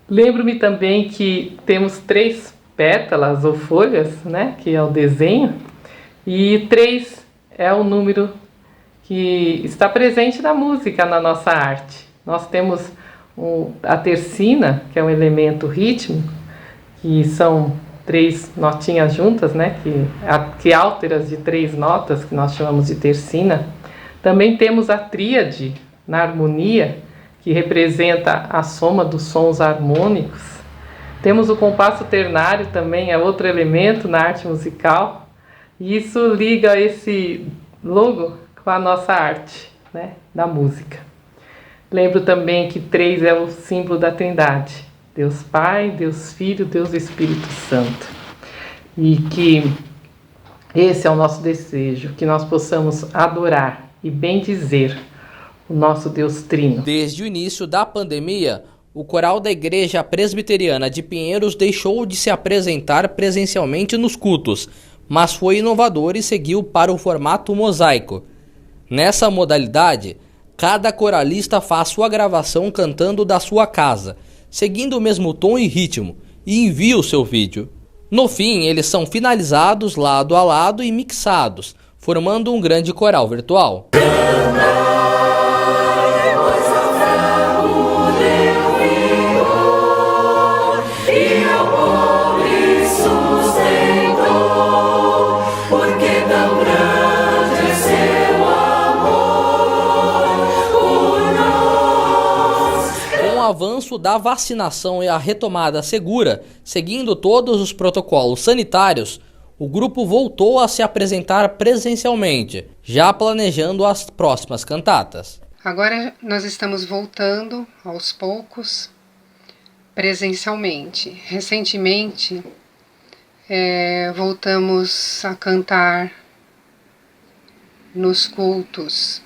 Lembro-me também que temos 3 pétalas ou folhas, né, que é o desenho, e 3 é o número que está presente na música, na nossa arte. Nós temos a tercina, que é um elemento rítmico, que são 3 notinhas juntas, né, que álteras de 3 notas, que nós chamamos de tercina. Também temos a tríade na harmonia, que representa a soma dos sons harmônicos. Temos o compasso ternário também, é outro elemento na arte musical. E isso liga esse logo com a nossa arte, né, da música. Lembro também que 3 é o símbolo da Trindade. Deus Pai, Deus Filho, Deus Espírito Santo. e que esse é o nosso desejo, que nós possamos adorar e bendizer o nosso Deus Trino. Desde o início da pandemia, o coral da Igreja Presbiteriana de Pinheiros deixou de se apresentar presencialmente nos cultos, mas foi inovador e seguiu para o formato mosaico. Nessa modalidade, cada coralista faz sua gravação cantando da sua casa, seguindo o mesmo tom e ritmo, e envia o seu vídeo. No fim, eles são finalizados lado a lado e mixados, formando um grande coral virtual. O avanço da vacinação e a retomada segura, seguindo todos os protocolos sanitários, o grupo voltou a se apresentar presencialmente, já planejando as próximas cantatas. Agora nós estamos voltando aos poucos presencialmente. Recentemente voltamos a cantar nos cultos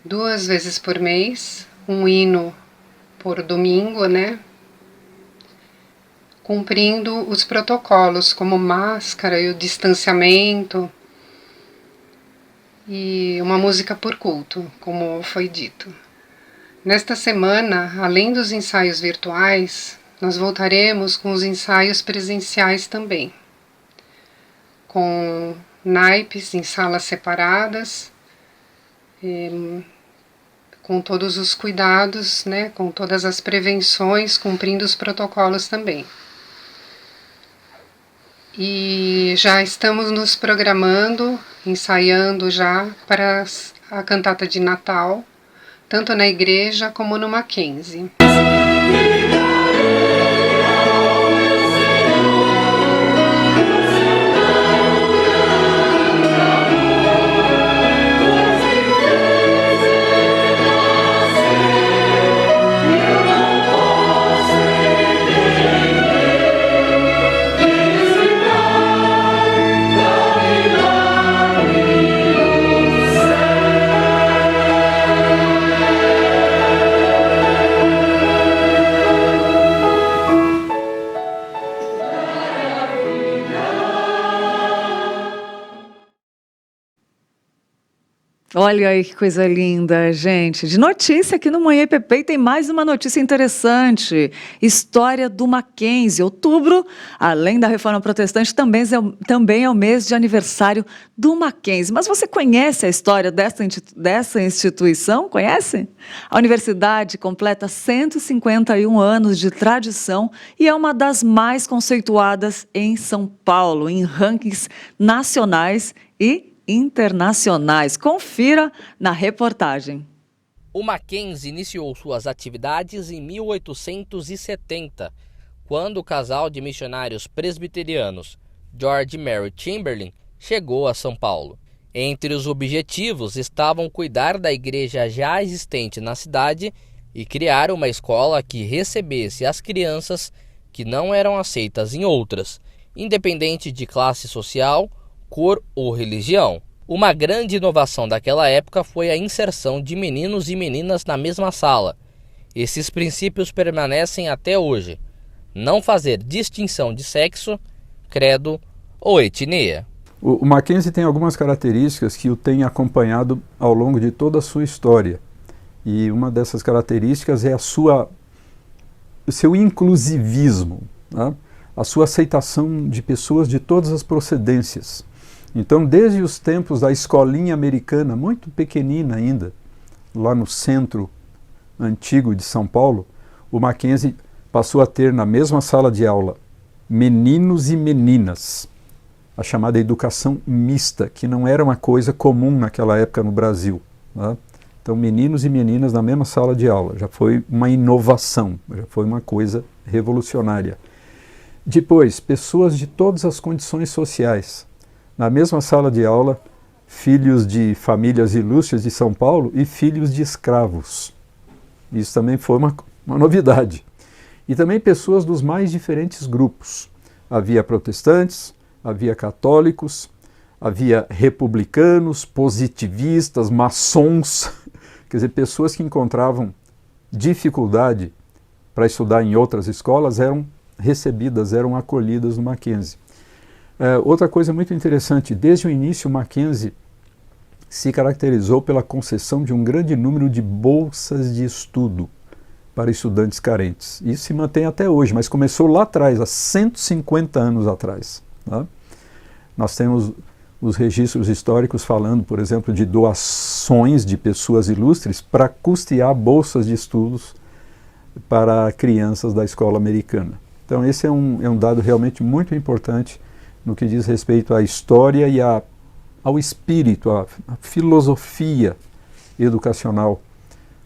2 vezes por mês, um hino por domingo, né? Cumprindo os protocolos como máscara e o distanciamento e uma música por culto, como foi dito. Nesta semana, além dos ensaios virtuais, nós voltaremos com os ensaios presenciais também, com naipes em salas separadas, com todos os cuidados, né, com todas as prevenções, cumprindo os protocolos também. E já estamos nos programando, ensaiando já para a cantata de Natal, tanto na igreja como no Mackenzie. Olha aí que coisa linda, gente. De notícia aqui no Manhã IPP tem mais uma notícia interessante. História do Mackenzie. Outubro, além da Reforma Protestante, também é o mês de aniversário do Mackenzie. Mas você conhece a história dessa instituição? Conhece? A universidade completa 151 anos de tradição e é uma das mais conceituadas em São Paulo, em rankings nacionais e internacionais. Confira na reportagem. O Mackenzie iniciou suas atividades em 1870, quando o casal de missionários presbiterianos George e Mary Chamberlain chegou a São Paulo. Entre os objetivos estavam cuidar da igreja já existente na cidade e criar uma escola que recebesse as crianças que não eram aceitas em outras, independente de classe social, cor ou religião. Uma grande inovação daquela época foi a inserção de meninos e meninas na mesma sala. Esses princípios permanecem até hoje. Não fazer distinção de sexo, credo ou etnia. O Mackenzie tem algumas características que o têm acompanhado ao longo de toda a sua história. E uma dessas características é o seu inclusivismo, tá? A sua aceitação de pessoas de todas as procedências. Então, desde os tempos da escolinha americana, muito pequenina ainda, lá no centro antigo de São Paulo, o Mackenzie passou a ter na mesma sala de aula meninos e meninas, a chamada educação mista, que não era uma coisa comum naquela época no Brasil, tá? Então, meninos e meninas na mesma sala de aula, já foi uma inovação, já foi uma coisa revolucionária. Depois, pessoas de todas as condições sociais. Na mesma sala de aula, filhos de famílias ilustres de São Paulo e filhos de escravos. Isso também foi uma novidade. E também pessoas dos mais diferentes grupos. Havia protestantes, havia católicos, havia republicanos, positivistas, maçons, quer dizer, pessoas que encontravam dificuldade para estudar em outras escolas eram recebidas, eram acolhidas no Mackenzie. Outra coisa muito interessante, desde o início o Mackenzie se caracterizou pela concessão de um grande número de bolsas de estudo para estudantes carentes. Isso se mantém até hoje, mas começou lá atrás, há 150 anos atrás. Tá? Nós temos os registros históricos falando, por exemplo, de doações de pessoas ilustres para custear bolsas de estudos para crianças da escola americana. Então esse é um dado realmente muito importante no que diz respeito à história e ao espírito, à filosofia educacional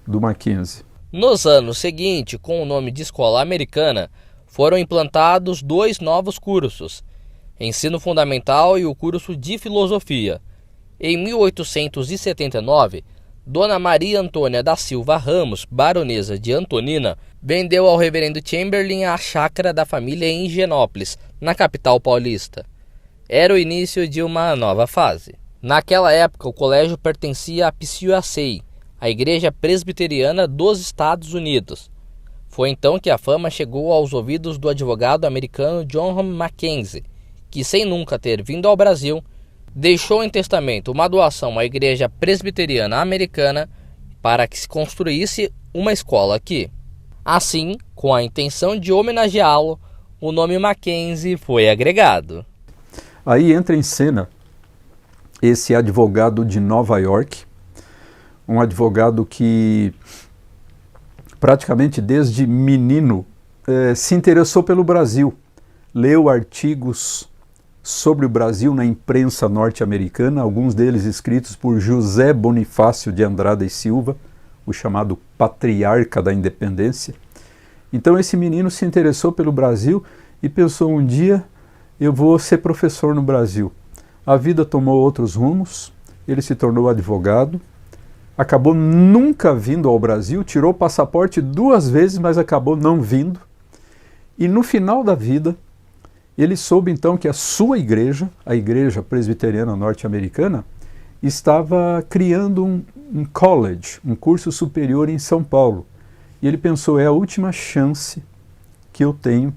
do Mackenzie. Nos anos seguintes, com o nome de Escola Americana, foram implantados 2 novos cursos, Ensino Fundamental e o curso de Filosofia. Em 1879, Dona Maria Antônia da Silva Ramos, baronesa de Antonina, vendeu ao reverendo Chamberlain a chácara da família em Higienópolis, na capital paulista. Era o início de uma nova fase. Naquela época, o colégio pertencia à PCUSA, a Igreja Presbiteriana dos Estados Unidos. Foi então que a fama chegou aos ouvidos do advogado americano John Mackenzie, que, sem nunca ter vindo ao Brasil, deixou em testamento uma doação à Igreja Presbiteriana Americana para que se construísse uma escola aqui. Assim, com a intenção de homenageá-lo, o nome Mackenzie foi agregado. Aí entra em cena esse advogado de Nova York, um advogado que praticamente desde menino se interessou pelo Brasil, leu artigos sobre o Brasil na imprensa norte-americana, alguns deles escritos por José Bonifácio de Andrada e Silva, o chamado patriarca da independência. Então esse menino se interessou pelo Brasil e pensou, um dia eu vou ser professor no Brasil. A vida tomou outros rumos, ele se tornou advogado, acabou nunca vindo ao Brasil, tirou o passaporte 2 vezes, mas acabou não vindo. E no final da vida, ele soube então que a sua igreja, a Igreja Presbiteriana Norte-Americana, estava criando um college, um curso superior em São Paulo. E ele pensou, é a última chance que eu tenho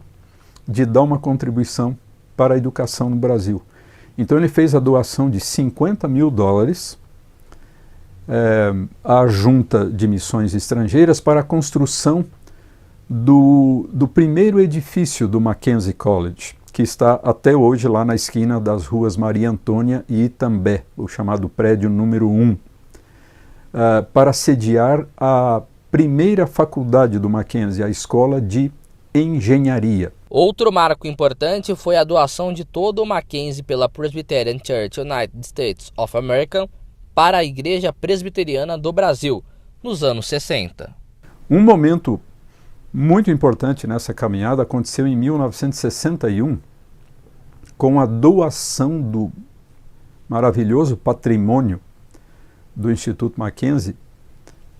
de dar uma contribuição para a educação no Brasil. Então ele fez a doação de $50 mil à Junta de Missões Estrangeiras para a construção do primeiro edifício do Mackenzie College, que está até hoje lá na esquina das ruas Maria Antônia e Itambé, o chamado prédio número 1, para sediar a primeira faculdade do Mackenzie, a Escola de Engenharia. Outro marco importante foi a doação de todo o Mackenzie pela Presbyterian Church United States of America para a Igreja Presbiteriana do Brasil, nos anos 60. Um momento muito importante nessa caminhada aconteceu em 1961, com a doação do maravilhoso patrimônio do Instituto Mackenzie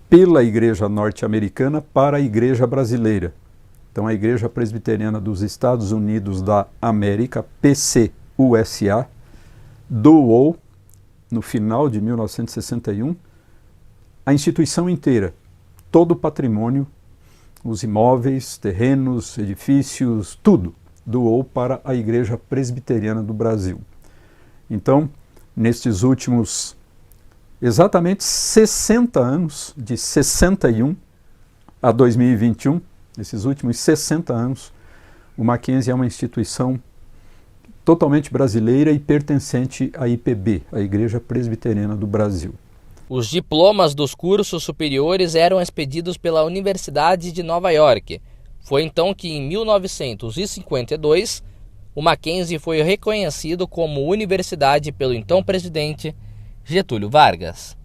pela Igreja Norte-Americana para a Igreja Brasileira. Então a Igreja Presbiteriana dos Estados Unidos da América, PCUSA, doou, no final de 1961, a instituição inteira, todo o patrimônio, os imóveis, terrenos, edifícios, tudo, doou para a Igreja Presbiteriana do Brasil. Então, nestes últimos exatamente 60 anos, de 61 a 2021, nesses últimos 60 anos, o Mackenzie é uma instituição totalmente brasileira e pertencente à IPB, a Igreja Presbiteriana do Brasil. Os diplomas dos cursos superiores eram expedidos pela Universidade de Nova York. Foi então que, em 1952, o Mackenzie foi reconhecido como universidade pelo então presidente Getúlio Vargas.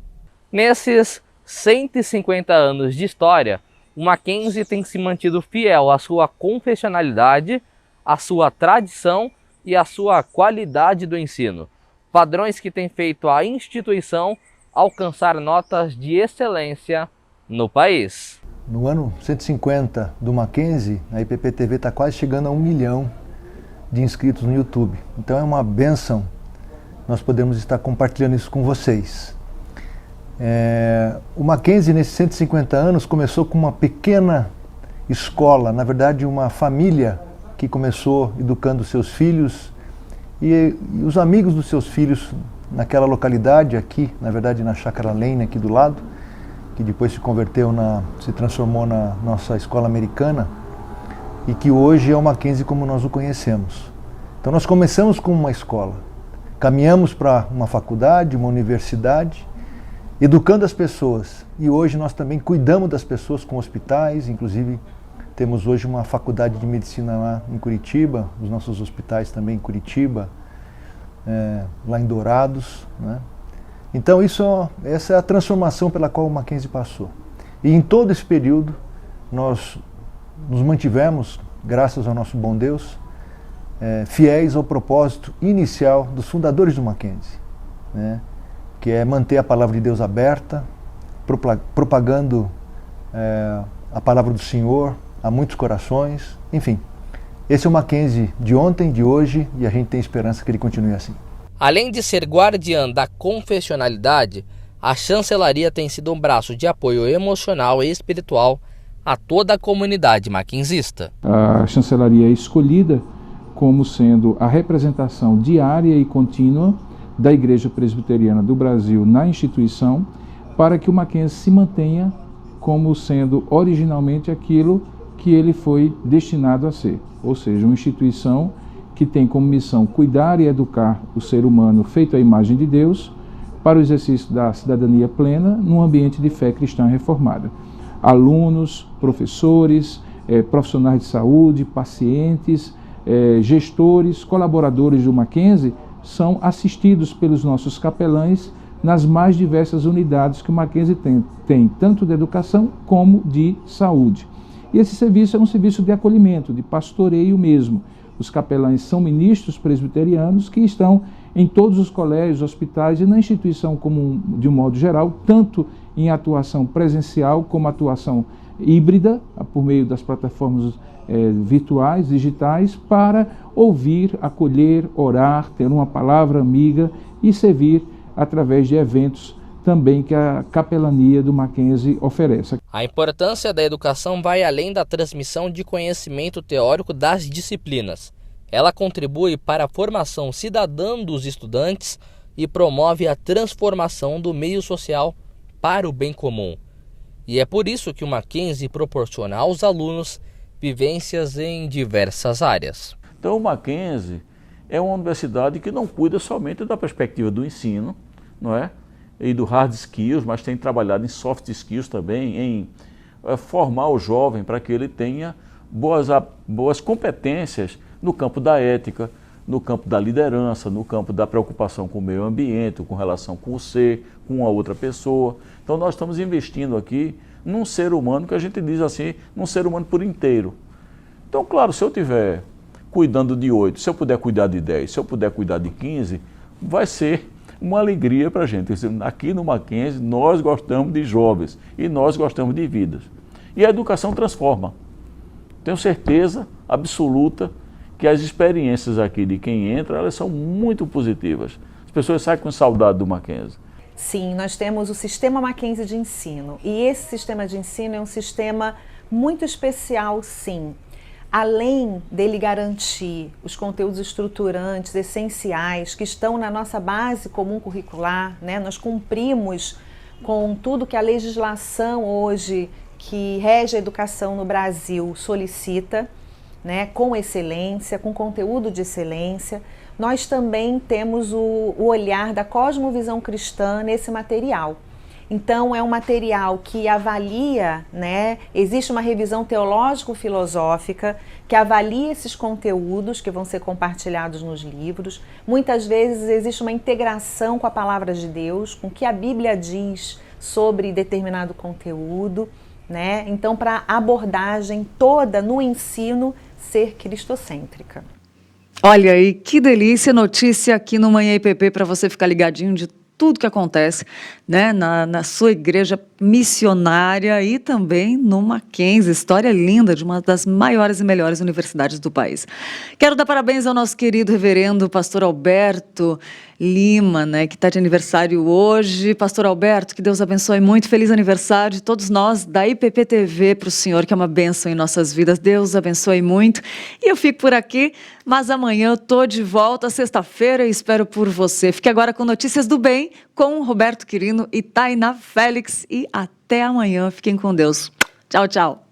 Nesses 150 anos de história, o Mackenzie tem se mantido fiel à sua confessionalidade, à sua tradição e à sua qualidade do ensino, padrões que têm feito a instituição alcançar notas de excelência no país. No ano 150 do Mackenzie, a IPP-TV está quase chegando a 1 milhão de inscritos no YouTube. Então é uma bênção nós podemos estar compartilhando isso com vocês. O Mackenzie, nesses 150 anos, começou com uma pequena escola, na verdade uma família que começou educando seus filhos e os amigos dos seus filhos naquela localidade aqui, na verdade na Chácara Lane, aqui do lado, que depois se transformou na nossa escola americana e que hoje é o Mackenzie como nós o conhecemos. Então nós começamos com uma escola, caminhamos para uma faculdade, uma universidade, educando as pessoas. E hoje nós também cuidamos das pessoas com hospitais, inclusive temos hoje uma faculdade de medicina lá em Curitiba, os nossos hospitais também em Curitiba, lá em Dourados, né? Então essa é a transformação pela qual o Mackenzie passou. E em todo esse período nós nos mantivemos, graças ao nosso bom Deus, fiéis ao propósito inicial dos fundadores do Mackenzie, né? Que é manter a palavra de Deus aberta, propagando a palavra do Senhor a muitos corações, enfim. Esse é o Mackenzie de ontem, de hoje, e a gente tem esperança que ele continue assim. Além de ser guardiã da confessionalidade, a chancelaria tem sido um braço de apoio emocional e espiritual a toda a comunidade mackenzista. A chancelaria é escolhida como sendo a representação diária e contínua da Igreja Presbiteriana do Brasil na instituição, para que o Mackenzie se mantenha como sendo originalmente aquilo que ele foi destinado a ser, ou seja, uma instituição que tem como missão cuidar e educar o ser humano feito à imagem de Deus para o exercício da cidadania plena num ambiente de fé cristã reformada. Alunos, professores, profissionais de saúde, pacientes, gestores, colaboradores do Mackenzie são assistidos pelos nossos capelães nas mais diversas unidades que o Mackenzie tem tanto de educação como de saúde. E esse serviço é um serviço de acolhimento, de pastoreio mesmo. Os capelães são ministros presbiterianos que estão em todos os colégios, hospitais e na instituição de um modo geral, tanto em atuação presencial como atuação híbrida, por meio das plataformas virtuais, digitais, para ouvir, acolher, orar, ter uma palavra amiga e servir através de eventos também que a capelania do Mackenzie oferece. A importância da educação vai além da transmissão de conhecimento teórico das disciplinas. Ela contribui para a formação cidadã dos estudantes e promove a transformação do meio social para o bem comum. E é por isso que o Mackenzie proporciona aos alunos vivências em diversas áreas. Então o Mackenzie é uma universidade que não cuida somente da perspectiva do ensino, não é? E do hard skills, mas tem trabalhado em soft skills também, em formar o jovem para que ele tenha boas competências no campo da ética, no campo da liderança, no campo da preocupação com o meio ambiente, com relação com o ser, com a outra pessoa. Então nós estamos investindo aqui num ser humano que a gente diz assim, num ser humano por inteiro. Então, claro, se eu estiver cuidando de 8, se eu puder cuidar de 10, se eu puder cuidar de 15, vai ser uma alegria para a gente. Aqui no Mackenzie nós gostamos de jovens e nós gostamos de vidas. E a educação transforma. Tenho certeza absoluta que as experiências aqui de quem entra, elas são muito positivas. As pessoas saem com saudade do Mackenzie. Sim, nós temos o sistema Mackenzie de ensino. E esse sistema de ensino é um sistema muito especial, sim. Além dele garantir os conteúdos estruturantes, essenciais, que estão na nossa base comum curricular, né? Nós cumprimos com tudo que a legislação hoje que rege a educação no Brasil solicita, né? Com excelência, com conteúdo de excelência. Nós também temos o olhar da cosmovisão cristã nesse material. Então, é um material que avalia, né? Existe uma revisão teológico-filosófica que avalia esses conteúdos que vão ser compartilhados nos livros. Muitas vezes existe uma integração com a palavra de Deus, com o que a Bíblia diz sobre determinado conteúdo, né? Então, para a abordagem toda no ensino ser cristocêntrica. Olha aí, que delícia, notícia aqui no Manhã IPP para você ficar ligadinho de tudo que acontece, né, na sua igreja missionária e também no Mackenzie, história linda de uma das maiores e melhores universidades do país. Quero dar parabéns ao nosso querido reverendo pastor Alberto Lima, né, que está de aniversário hoje. Pastor Alberto, que Deus abençoe muito, feliz aniversário de todos nós da IPP-TV para o senhor, que é uma bênção em nossas vidas. Deus abençoe muito. E eu fico por aqui, mas amanhã eu estou de volta, sexta-feira, e espero por você. Fique agora com Notícias do Bem, com Roberto Quirino e Tainá Félix. E até amanhã. Fiquem com Deus. Tchau, tchau.